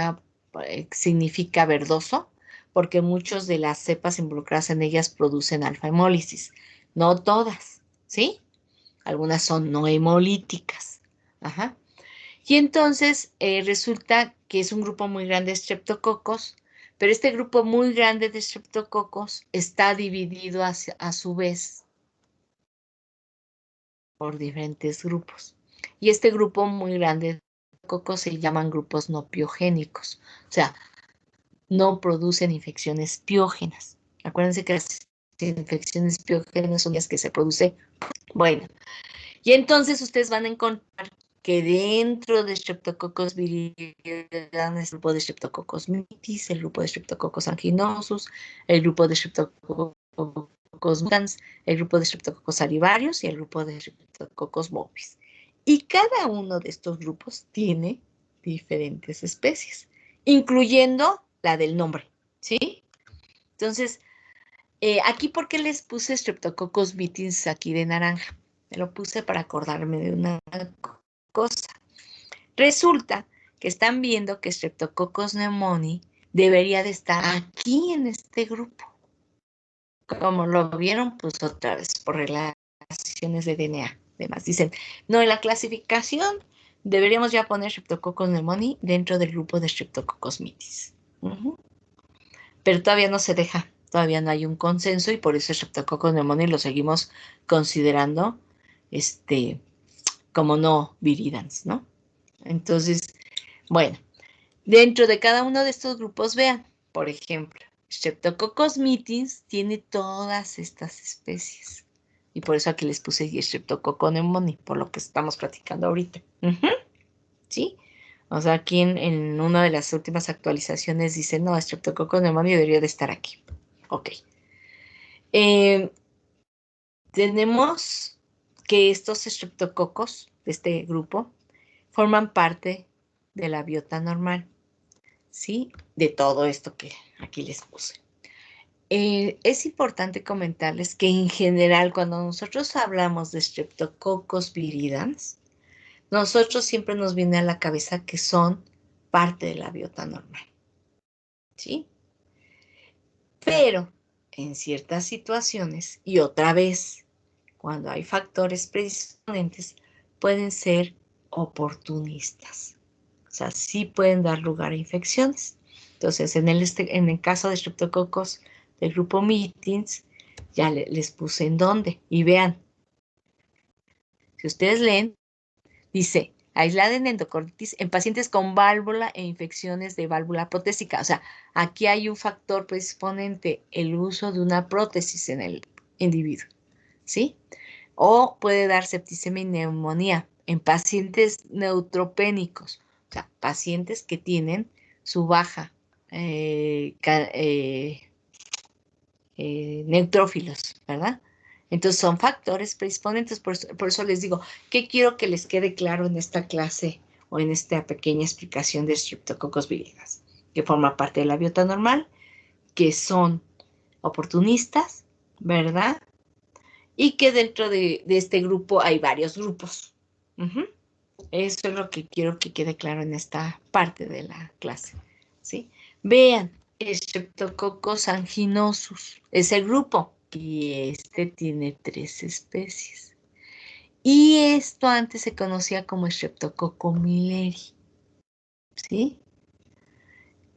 significa verdoso, porque muchos de las cepas involucradas en ellas producen alfa hemólisis. No todas, ¿sí? Algunas son no hemolíticas. Ajá. Y entonces resulta que es un grupo muy grande de estreptococos, pero este grupo muy grande de estreptococos está dividido a su vez por diferentes grupos. Y este grupo muy grande de cocos se llaman grupos no piogénicos, o sea, no producen infecciones piógenas. Acuérdense que las infecciones piógenas son las que se producen. Bueno, y entonces ustedes van a encontrar que dentro de Streptococcus viridans, el grupo de Streptococcus mitis, el grupo de Streptococcus anginosus, el grupo de Streptococcus mutans, el grupo de Streptococcus alivarius y el grupo de Streptococcus bovis. Y cada uno de estos grupos tiene diferentes especies, incluyendo la del nombre, ¿sí? Entonces, aquí, ¿por qué les puse Streptococcus mitis aquí de naranja? Me lo puse para acordarme de una cosa. Resulta que están viendo que Streptococcus pneumoniae debería de estar aquí en este grupo. Como lo vieron, pues otra vez por relaciones de DNA. Además, dicen, no, en la clasificación deberíamos ya poner Streptococcus pneumoniae dentro del grupo de Streptococcus mitis. Pero todavía no se deja, todavía no hay un consenso y por eso Streptococcus pneumoniae lo seguimos considerando como no viridans, ¿no? Entonces, bueno, dentro de cada uno de estos grupos, vean, por ejemplo, Streptococcus mitis tiene todas estas especies. Y por eso aquí les puse Streptococcus pneumoniae, por lo que estamos platicando ahorita. ¿Sí? O sea, aquí en una de las últimas actualizaciones dice, no, Streptococcus pneumoniae debería de estar aquí. Ok. Tenemos que estos estreptococos de este grupo forman parte de la biota normal, ¿sí? De todo esto que aquí les puse. Es importante comentarles que en general cuando nosotros hablamos de Streptococcus viridans, nosotros siempre nos viene a la cabeza que son parte de la biota normal, ¿sí? Pero en ciertas situaciones, y otra vez, cuando hay factores predisponentes, pueden ser oportunistas. O sea, sí pueden dar lugar a infecciones. Entonces, en el caso de Streptococcus del grupo Meetings, ya les puse en dónde. Y vean, si ustedes leen, dice, aislada en endocarditis en pacientes con válvula e infecciones de válvula protésica. O sea, aquí hay un factor predisponente, el uso de una prótesis en el individuo, ¿sí? O puede dar septicemia y neumonía en pacientes neutropénicos, o sea, pacientes que tienen su baja neutrófilos, ¿verdad? Entonces son factores predisponentes, por eso les digo, ¿qué quiero que les quede claro en esta clase o en esta pequeña explicación de Streptococcus viridans? Que forma parte de la biota normal, que son oportunistas, ¿verdad? Y que dentro de este grupo hay varios grupos. Eso es lo que quiero que quede claro en esta parte de la clase, ¿sí? Vean, Streptococcus anginosus es el grupo y este tiene 3 especies. Y esto antes se conocía como Streptococcus milleri, ¿sí?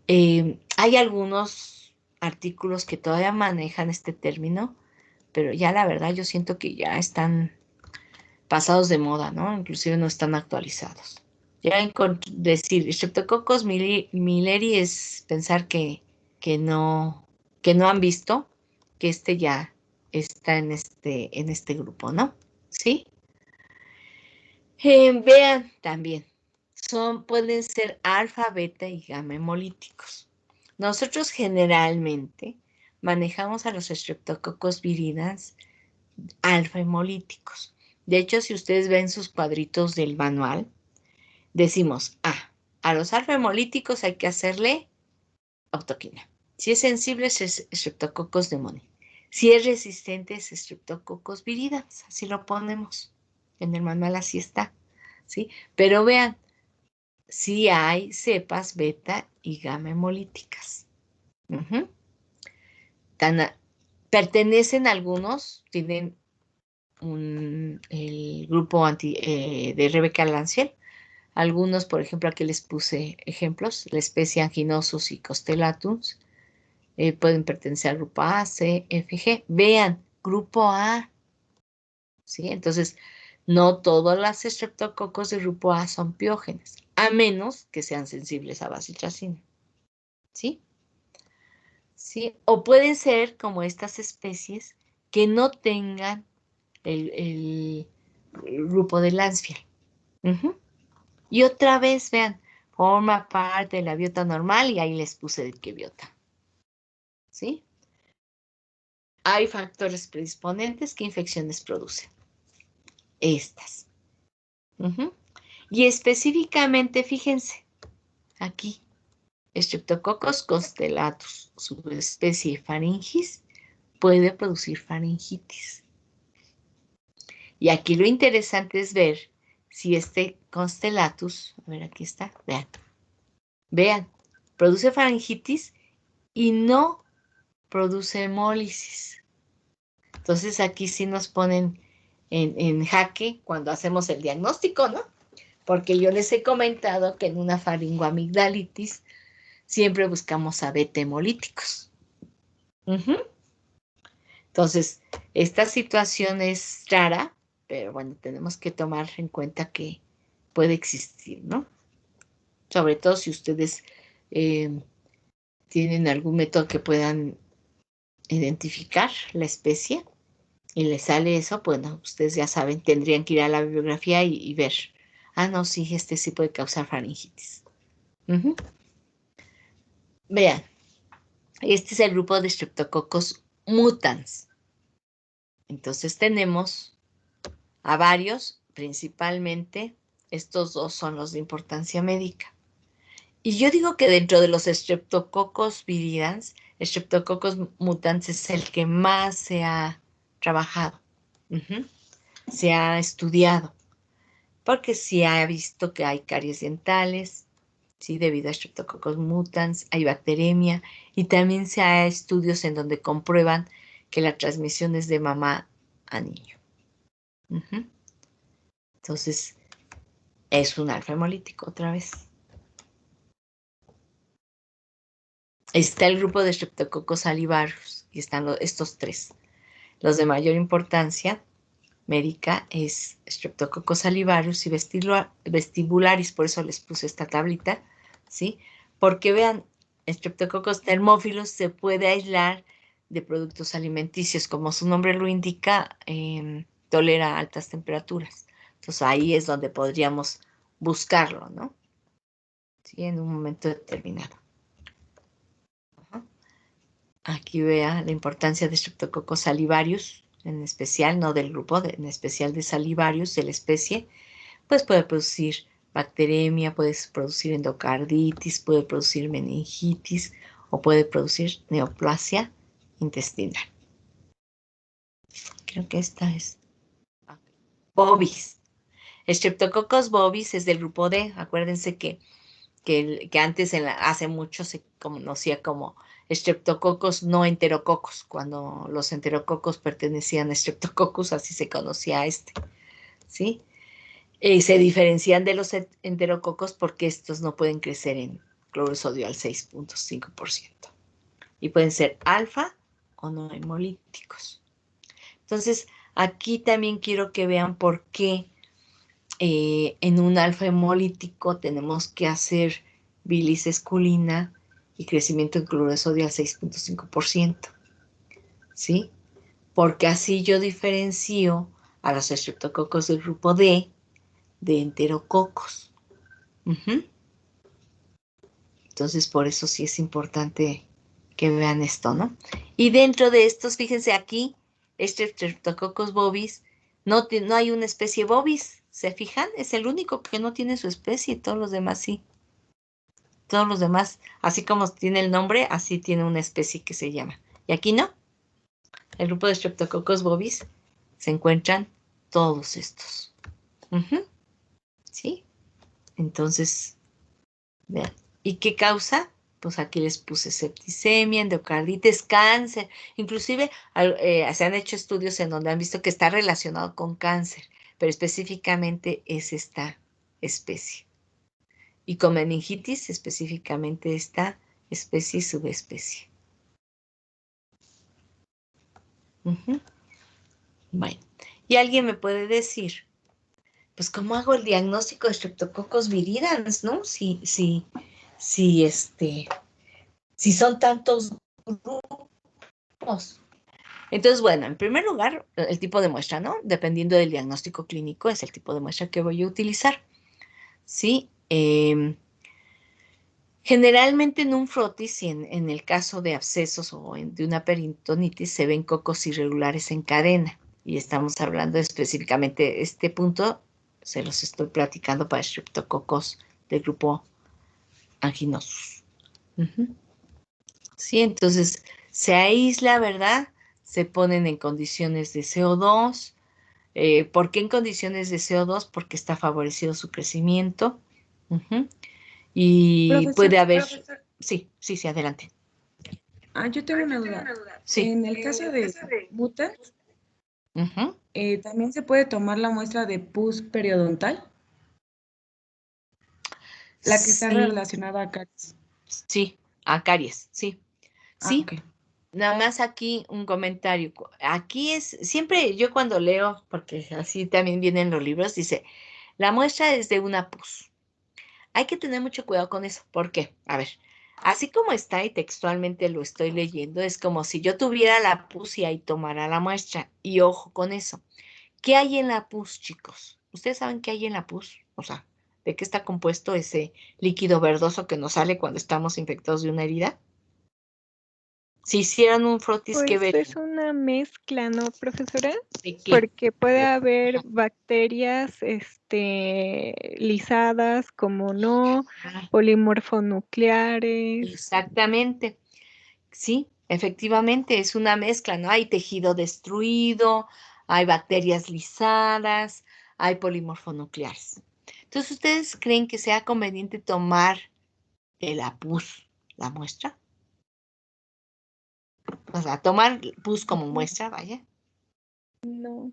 Hay algunos artículos que todavía manejan este término, pero ya la verdad yo siento que ya están pasados de moda, ¿no? Inclusive no están actualizados. Ya decir Streptococcus milleri es pensar que no han visto que este ya está en este grupo, ¿no? ¿Sí? Vean también, pueden ser alfa, beta y gamma hemolíticos. Nosotros generalmente manejamos a los Streptococcus viridans alfa hemolíticos. De hecho, si ustedes ven sus cuadritos del manual, decimos, a los alfa hemolíticos hay que hacerle autoquina. Si es sensible, es Streptococcus pneumoniae. Si es resistente, es Streptococcus viridans. Así lo ponemos. En el manual así está, ¿sí? Pero vean, sí hay cepas beta y gamma hemolíticas. Pertenecen algunos, tienen el grupo de Rebecca Lanciel. Algunos, por ejemplo, aquí les puse ejemplos, la especie Anginosus y Constellatus, pueden pertenecer al grupo A, C, F, G. Vean, grupo A, ¿sí? Entonces, no todas las estreptococos de grupo A son piógenes, a menos que sean sensibles a bacitracina, ¿sí? ¿Sí? O pueden ser como estas especies que no tengan el grupo de Lancefield. Y otra vez, vean, forma parte de la biota normal y ahí les puse de qué biota. ¿Sí? Hay factores predisponentes que infecciones producen. Estas. Y específicamente, fíjense, aquí, Streptococcus constellatus, subespecie faringis, puede producir faringitis. Y aquí lo interesante es ver si este constellatus, a ver, aquí está, vean, produce faringitis y no produce hemólisis. Entonces aquí sí nos ponen en jaque cuando hacemos el diagnóstico, ¿no? Porque yo les he comentado que en una faringoamigdalitis siempre buscamos a beta hemolíticos. Entonces, esta situación es rara, pero bueno, tenemos que tomar en cuenta que puede existir, ¿no? Sobre todo si ustedes tienen algún método que puedan identificar la especie y les sale eso, bueno, ustedes ya saben, tendrían que ir a la bibliografía y ver. No, sí, este sí puede causar faringitis. Vean, este es el grupo de Streptococcus mutans. Entonces tenemos a varios, principalmente estos dos son los de importancia médica. Y yo digo que dentro de los Streptococcus viridans, Streptococcus mutans es el que más se ha trabajado, se ha estudiado, porque se ha visto que hay caries dentales, ¿sí? Debido a Streptococcus mutans, hay bacteremia, y también se ha estudios en donde comprueban que la transmisión es de mamá a niño. Entonces, es un alfa hemolítico otra vez. está el grupo de Streptococcus salivarius y están estos tres. Los de mayor importancia médica es Streptococcus salivarius y vestibularis, por eso les puse esta tablita, ¿sí? Porque vean, Streptococcus thermophilus se puede aislar de productos alimenticios, como su nombre lo indica, tolera altas temperaturas. Entonces ahí es donde podríamos buscarlo, ¿no? Sí, en un momento determinado. Aquí vea la importancia de Streptococcus salivarius, en especial, no del grupo, en especial de salivarius, de la especie, pues puede producir bacteremia, puede producir endocarditis, puede producir meningitis o puede producir neoplasia intestinal. Creo que esta es bovis. Streptococcus bovis es del grupo D. Acuérdense que antes, hace mucho, se conocía como Streptococcus no enterococos. Cuando los enterococos pertenecían a Streptococcus, así se conocía a este, ¿sí? Se diferencian de los enterococos porque estos no pueden crecer en cloruro de sodio al 6.5%. Y pueden ser alfa o no hemolíticos. Entonces, aquí también quiero que vean por qué en un alfa hemolítico tenemos que hacer bilis esculina y crecimiento en cloruro de sodio al 6.5%. ¿Sí? Porque así yo diferencio a los estreptococos del grupo D de enterococos. Entonces, por eso sí es importante que vean esto, ¿no? Y dentro de estos, fíjense aquí, Streptococcus bovis, no hay una especie bovis, ¿se fijan? Es el único que no tiene su especie, todos los demás sí. Todos los demás, así como tiene el nombre, así tiene una especie que se llama. Y aquí no. El grupo de Streptococcus bovis se encuentran todos estos. ¿Sí? Entonces, vean. ¿Y qué causa? Pues aquí les puse septicemia, endocarditis, cáncer. Inclusive se han hecho estudios en donde han visto que está relacionado con cáncer, pero específicamente es esta especie. Y con meningitis, específicamente esta especie y subespecie. Bueno, y alguien me puede decir, pues, ¿cómo hago el diagnóstico de Streptococcus viridans, no? Si son tantos grupos. Entonces, bueno, en primer lugar, el tipo de muestra, ¿no? Dependiendo del diagnóstico clínico, es el tipo de muestra que voy a utilizar. ¿Sí? Generalmente en un frotis, y en el caso de abscesos o de una peritonitis, se ven cocos irregulares en cadena. Y estamos hablando específicamente de este punto, se los estoy platicando para Streptococcus del grupo Anginosus. Sí, entonces se aísla, ¿verdad? Se ponen en condiciones de CO2. ¿Por qué en condiciones de CO2? Porque está favorecido su crecimiento. Y Profesor, puede haber... Sí, adelante. Yo tengo una duda. Sí. En el caso de mutans, ¿también se puede tomar la muestra de pus periodontal? La que está relacionada a caries. Sí, a caries, sí. Sí. Okay. Nada más aquí un comentario. Aquí siempre yo cuando leo, porque así también vienen los libros, dice, la muestra es de una pus. Hay que tener mucho cuidado con eso. ¿Por qué? A ver, así como está y textualmente lo estoy leyendo, es como si yo tuviera la pus y ahí tomara la muestra. Y ojo con eso. ¿Qué hay en la pus, chicos? ¿Ustedes saben qué hay en la pus? O sea, ¿de qué está compuesto ese líquido verdoso que nos sale cuando estamos infectados de una herida? Si hicieran un frotis, ¿qué Pues verían? es una mezcla, ¿no, profesora? ¿De qué? Porque puede haber bacterias lisadas, como no, polimorfonucleares. Exactamente. Sí, efectivamente, es una mezcla, ¿no? Hay tejido destruido, hay bacterias lisadas, hay polimorfonucleares. Entonces, ¿ustedes creen que sea conveniente tomar de la pus la muestra? O sea, tomar pus como muestra, vaya. No.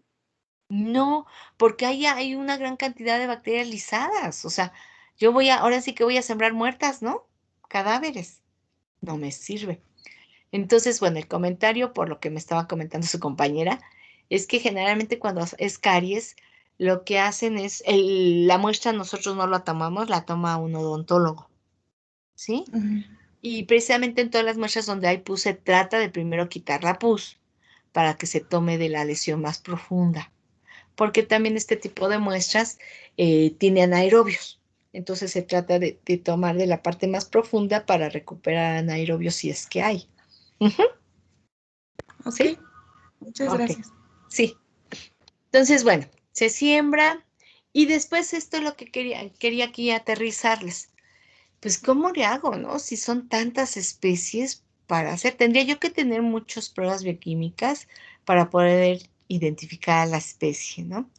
No, porque hay una gran cantidad de bacterias lisadas. O sea, ahora sí que voy a sembrar muertas, ¿no? Cadáveres. no me sirve. Entonces, bueno, el comentario, por lo que me estaba comentando su compañera, es que generalmente cuando es caries, lo que hacen es, la muestra nosotros no la tomamos, la toma un odontólogo, ¿sí? Y precisamente en todas las muestras donde hay pus, se trata de primero quitar la pus para que se tome de la lesión más profunda. Porque también este tipo de muestras tiene anaerobios. Entonces se trata de tomar de la parte más profunda para recuperar anaerobios si es que hay. Ok, ¿Sí? muchas Ok. gracias. Sí. Entonces, bueno, se siembra y después esto es lo que quería aquí aterrizarles. Pues, ¿cómo le hago, no? Si son tantas especies para hacer, tendría yo que tener muchas pruebas bioquímicas para poder identificar a la especie, ¿no?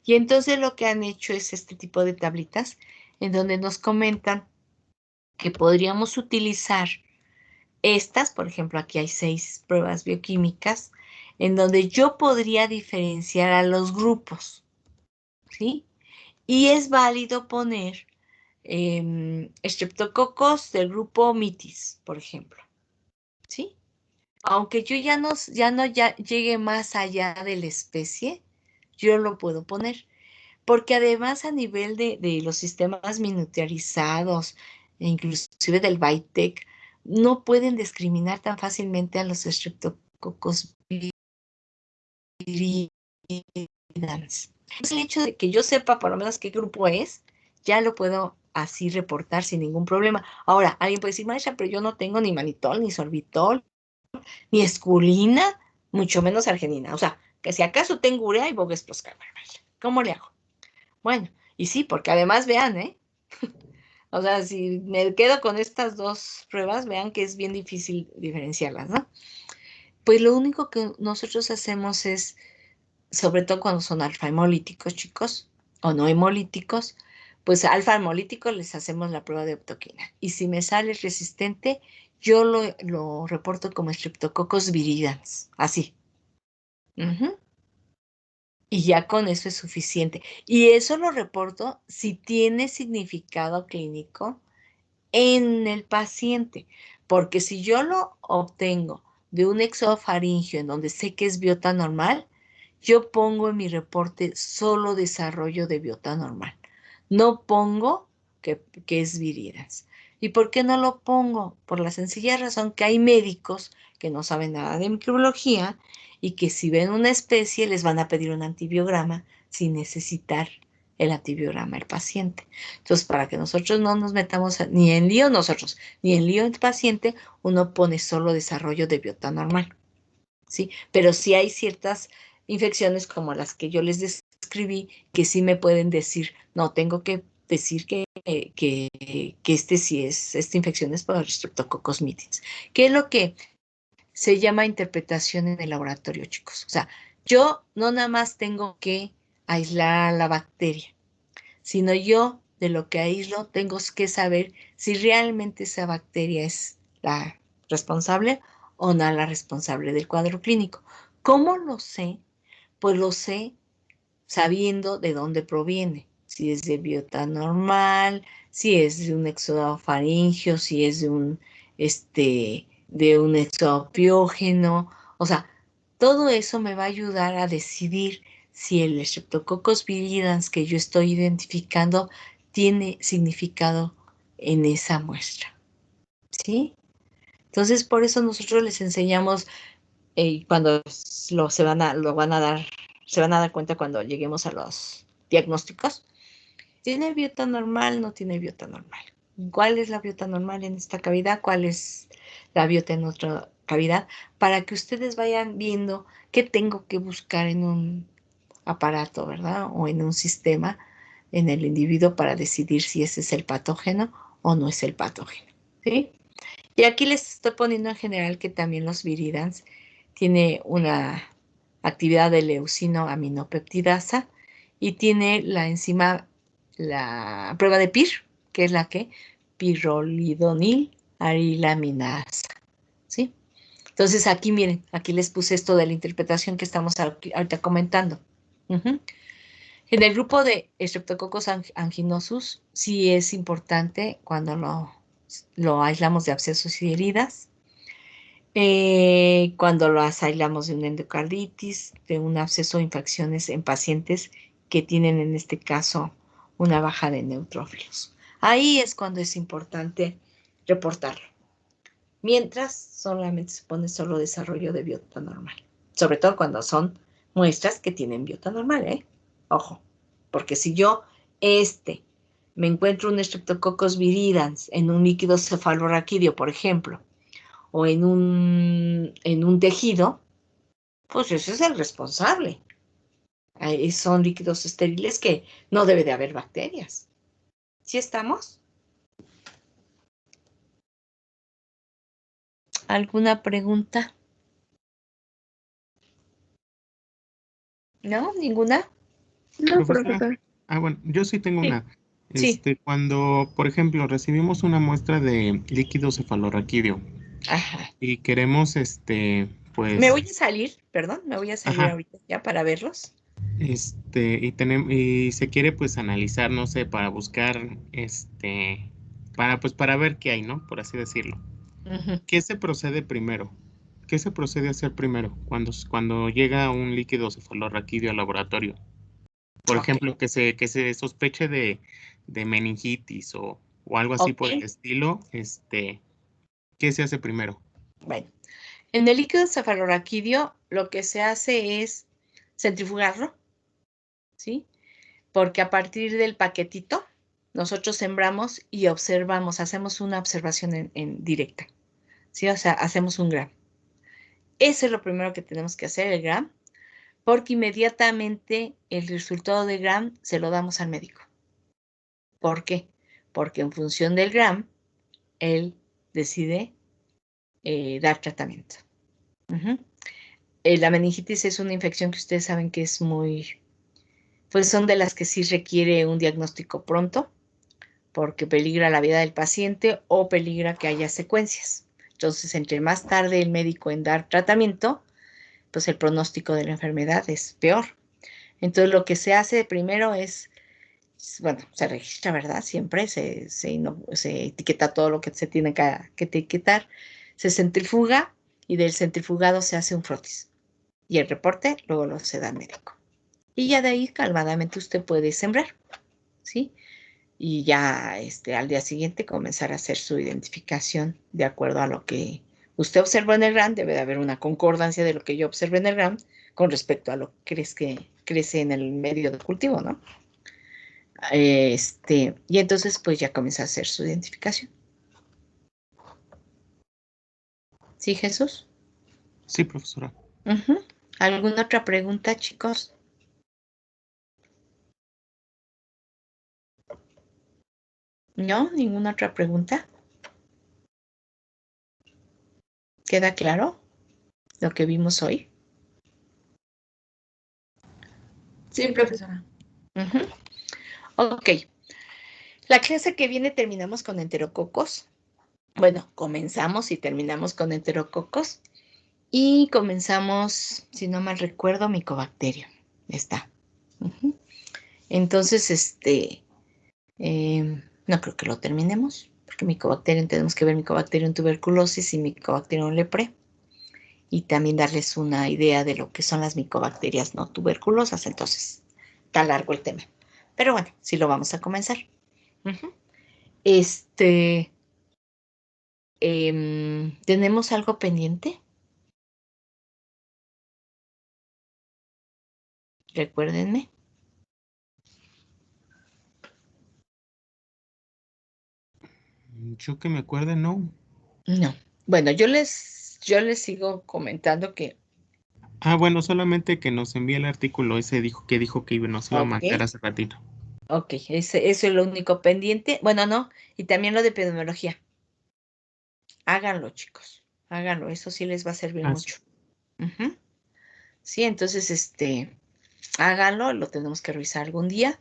Y entonces lo que han hecho es este tipo de tablitas en donde nos comentan que podríamos utilizar estas, por ejemplo, aquí hay 6 pruebas bioquímicas, en donde yo podría diferenciar a los grupos, ¿sí? Y es válido poner estreptococos del grupo mitis, por ejemplo, ¿sí? Aunque yo ya no llegue más allá de la especie, yo lo puedo poner. Porque además a nivel de los sistemas miniaturizados, e inclusive del BITEC, no pueden discriminar tan fácilmente a los estreptococos viridans. El hecho de que yo sepa por lo menos qué grupo es, ya lo puedo así reportar sin ningún problema. Ahora, alguien puede decir, maestra, pero yo no tengo ni manitol, ni sorbitol, ni esculina, mucho menos arginina. O sea, que si acaso tengo urea y boguesploscar. ¿Cómo le hago? Bueno, y sí, porque además vean, ¿eh? O sea, si me quedo con estas 2 pruebas, vean que es bien difícil diferenciarlas, ¿no? Pues lo único que nosotros hacemos es, sobre todo cuando son alfa-hemolíticos, chicos, o no hemolíticos, pues alfa-hemolíticos les hacemos la prueba de optoquina. Y si me sale resistente, yo lo reporto como Streptococcus viridans, así. Y ya con eso es suficiente. Y eso lo reporto si tiene significado clínico en el paciente. Porque si yo lo obtengo de un exofaringio en donde sé que es biota normal, yo pongo en mi reporte solo desarrollo de biota normal. No pongo que es viridans. ¿Y por qué no lo pongo? Por la sencilla razón que hay médicos que no saben nada de microbiología y que si ven una especie les van a pedir un antibiograma sin necesitar el antibiograma del paciente. Entonces, para que nosotros no nos metamos ni en lío nosotros, ni en lío el paciente, uno pone solo desarrollo de biota normal, ¿sí? Pero sí hay ciertas infecciones como las que yo les describí que sí me pueden decir, no, tengo que decir que esta infección es por Streptococcus mitis. ¿Qué es lo que se llama interpretación en el laboratorio, chicos? O sea, yo no nada más tengo que aislar a la bacteria, sino yo de lo que aíslo tengo que saber si realmente esa bacteria es la responsable o no la responsable del cuadro clínico. ¿Cómo lo sé? Pues lo sé sabiendo de dónde proviene. Si es de biota normal, si es de un exofaringio, si es de un exopiógeno. O sea, todo eso me va a ayudar a decidir si el Streptococcus viridans que yo estoy identificando tiene significado en esa muestra. ¿Sí? Entonces, por eso nosotros les enseñamos cuando se van a dar cuenta cuando lleguemos a los diagnósticos. ¿Tiene biota normal? ¿No tiene biota normal? ¿Cuál es la biota normal en esta cavidad? ¿Cuál es la biota en otra cavidad? Para que ustedes vayan viendo qué tengo que buscar en un aparato, ¿verdad? O en un sistema en el individuo para decidir si ese es el patógeno o no es el patógeno, ¿sí? Y aquí les estoy poniendo en general que también los viridans tiene una actividad de leucino aminopeptidasa y tiene la enzima, la prueba de PIR, que es la que pirrolidonil arilaminasa, ¿sí? Entonces aquí miren, aquí les puse esto de la interpretación que estamos ahorita comentando. En el grupo de Streptococcus anginosus sí es importante cuando lo aislamos de abscesos y heridas. Cuando lo aislamos de una endocarditis, de un absceso o infecciones en pacientes que tienen en este caso una baja de neutrófilos. Ahí es cuando es importante reportarlo. Mientras solamente se pone solo desarrollo de biota normal. Sobre todo cuando son muestras que tienen biota normal, ¿eh? Ojo, porque si yo me encuentro un Streptococcus viridans en un líquido cefalorraquídeo, por ejemplo, o en un tejido, pues ese es el responsable. Son líquidos estériles que no debe de haber bacterias. ¿Sí estamos? ¿Alguna pregunta? ¿No? ¿Ninguna? No, Profesora. profesor. Bueno, yo sí tengo Sí. una. Sí. Cuando, por ejemplo, recibimos una muestra de líquido cefalorraquídeo Ajá. y queremos, pues, Me voy a salir, perdón, me voy a salir ajá, ahorita ya para verlos. y se quiere, pues, analizar, no sé, para buscar, para ver qué hay, ¿no? Por así decirlo. Ujú. ¿Qué se procede primero? ¿Qué se procede a hacer primero cuando llega un líquido cefalorraquídeo al laboratorio? Por Ok. ejemplo, que se sospeche de meningitis o algo así por el Ok. estilo, ¿qué se hace primero? Bueno, en el líquido cefalorraquídeo lo que se hace es centrifugarlo, ¿sí? Porque a partir del paquetito nosotros sembramos y observamos, hacemos una observación en directa, ¿sí? O sea, hacemos un gram. Eso es lo primero que tenemos que hacer, el gram, porque inmediatamente el resultado del gram se lo damos al médico. ¿Por qué? Porque en función del gram, él decide dar tratamiento. Uh-huh. La meningitis es una infección que ustedes saben que es pues son de las que sí requiere un diagnóstico pronto, porque peligra la vida del paciente o peligra que haya secuencias. Entonces, entre más tarde el médico en dar tratamiento, pues el pronóstico de la enfermedad es peor. Entonces, lo que se hace primero es, bueno, se registra, ¿verdad? Siempre se etiqueta todo lo que se tiene que etiquetar, se centrifuga y del centrifugado se hace un frotis. Y el reporte luego lo se da al médico. Y ya de ahí calmadamente usted puede sembrar, ¿sí? Y ya al día siguiente comenzar a hacer su identificación de acuerdo a lo que usted observó en el GRAM. Debe de haber una concordancia de lo que yo observé en el GRAM con respecto a lo que crece en el medio de cultivo, ¿no? Y entonces pues ya comienza a hacer su identificación. ¿Sí, Jesús? Sí, profesora. Uh-huh. ¿Alguna otra pregunta, chicos? ¿No? ¿Ninguna otra pregunta? ¿Queda claro lo que vimos hoy? Sí, profesora. Uh-huh. Ok. La clase que viene terminamos con enterococos. Bueno, comenzamos y terminamos con enterococos. Y comenzamos, si no mal recuerdo, Mycobacterium. Está. Uh-huh. Entonces, no creo que lo terminemos, porque Mycobacterium, tenemos que ver Mycobacterium tuberculosis y Mycobacterium leprae. Y también darles una idea de lo que son las micobacterias no tuberculosas. Entonces, está largo el tema. Pero bueno, sí lo vamos a comenzar. Uh-huh. ¿Tenemos algo pendiente? Recuérdenme. Yo que me acuerde, no. No. Bueno, yo les sigo comentando que. Bueno, solamente que nos envíe el artículo ese que dijo que nos iba a mandar hace ratito. Ok, eso es lo único pendiente. Bueno, no, y también lo de epidemiología. Háganlo, chicos. Háganlo, eso sí les va a servir mucho. Sí. Uh-huh. Sí, entonces, háganlo, lo tenemos que revisar algún día.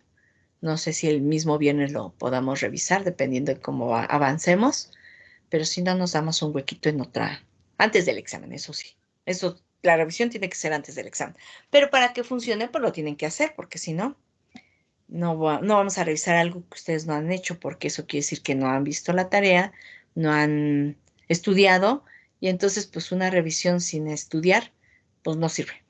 No sé si el mismo viernes lo podamos revisar, dependiendo de cómo avancemos, pero si no nos damos un huequito en antes del examen, eso sí. Eso, la revisión tiene que ser antes del examen. Pero para que funcione, pues lo tienen que hacer, porque si no, no vamos a revisar algo que ustedes no han hecho, porque eso quiere decir que no han visto la tarea, no han estudiado, y entonces pues una revisión sin estudiar, pues no sirve,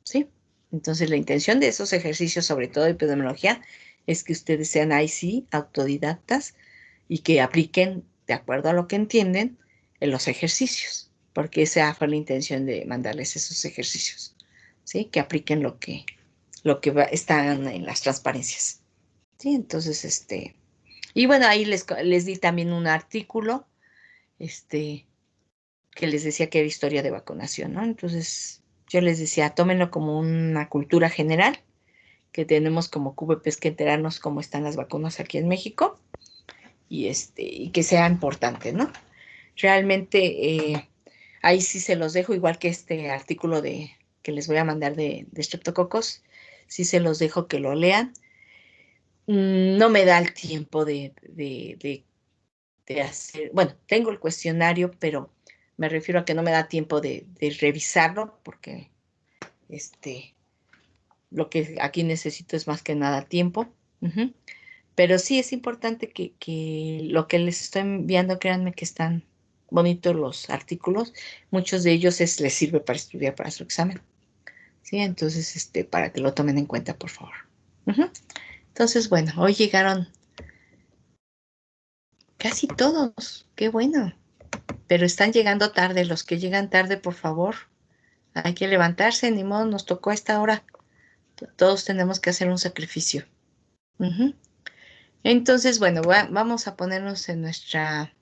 ¿sí? Entonces la intención de esos ejercicios, sobre todo de epidemiología, es que ustedes sean ahí sí autodidactas y que apliquen de acuerdo a lo que entienden en los ejercicios, porque esa fue la intención de mandarles esos ejercicios, ¿sí? Que apliquen lo que están en las transparencias, ¿sí? Entonces, y bueno, ahí les di también un artículo, que les decía que era historia de vacunación, ¿no? Entonces, yo les decía, tómenlo como una cultura general, que tenemos como QVPs que enterarnos cómo están las vacunas aquí en México, y que sea importante, ¿no? Realmente, ahí sí se los dejo, igual que este artículo que les voy a mandar de Streptococos, sí se los dejo que lo lean. No me da el tiempo de hacer, bueno, tengo el cuestionario, pero me refiero a que no me da tiempo de revisarlo, porque lo que aquí necesito es más que nada tiempo. Pero sí es importante que lo que les estoy enviando, créanme que están bonitos los artículos. Muchos de ellos les sirve para estudiar para su examen. Sí, entonces, para que lo tomen en cuenta, por favor. Entonces, bueno, hoy llegaron casi todos. Qué bueno. Pero están llegando tarde. Los que llegan tarde, por favor, hay que levantarse. Ni modo, nos tocó a esta hora. Todos tenemos que hacer un sacrificio. Entonces, bueno, vamos a ponernos en nuestra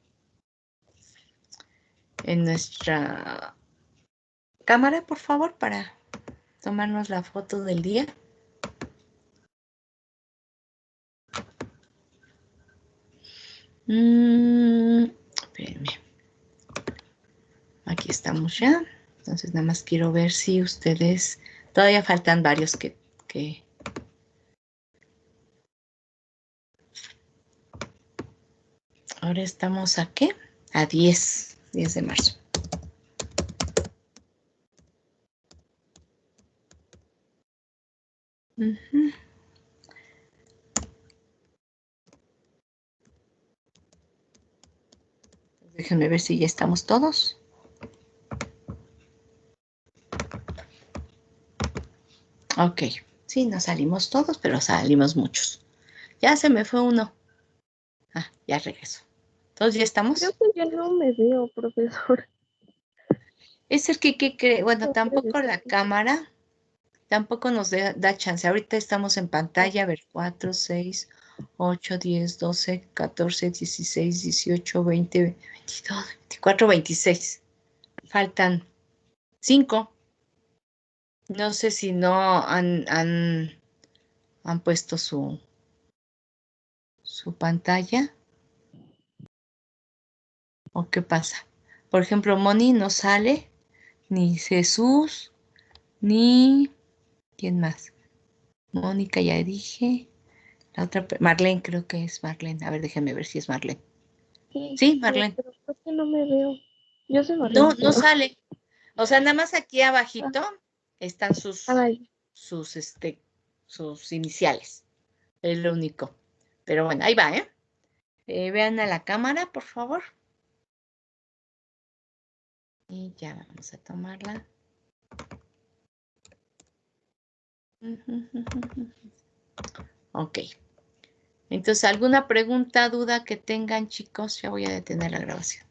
cámara, por favor, para tomarnos la foto del día. Espérenme. Aquí estamos ya. Entonces, nada más quiero ver si ustedes... Todavía faltan varios que... Ahora estamos ¿a qué? A 10 de marzo. Déjenme ver si ya estamos todos. Ok, sí, no salimos todos, pero salimos muchos. Ya se me fue uno. Ah, ya regreso. ¿Todos ya estamos? Creo que yo no me veo, profesor. Es el que cree, bueno, tampoco la cámara, tampoco nos da chance. Ahorita estamos en pantalla, a ver, 4, 6, 8, 10, 12, 14, 16, 18, 20, 22, 24, 26. Faltan 5. No sé si no han puesto su pantalla. ¿O qué pasa? Por ejemplo, Moni no sale, ni Jesús, ni... ¿Quién más? Mónica ya dije. La otra, Marlene, creo que es Marlene. A ver, déjenme ver si es Marlene. Sí, Marlene. Pero creo que no me veo. Yo soy No, Marlene. no sale. O sea, nada más aquí abajito están sus iniciales. Es lo único. Pero bueno, ahí va, ¿eh? Vean a la cámara, por favor. Y ya vamos a tomarla. Ok. Entonces, ¿alguna pregunta, duda que tengan, chicos? Ya voy a detener la grabación.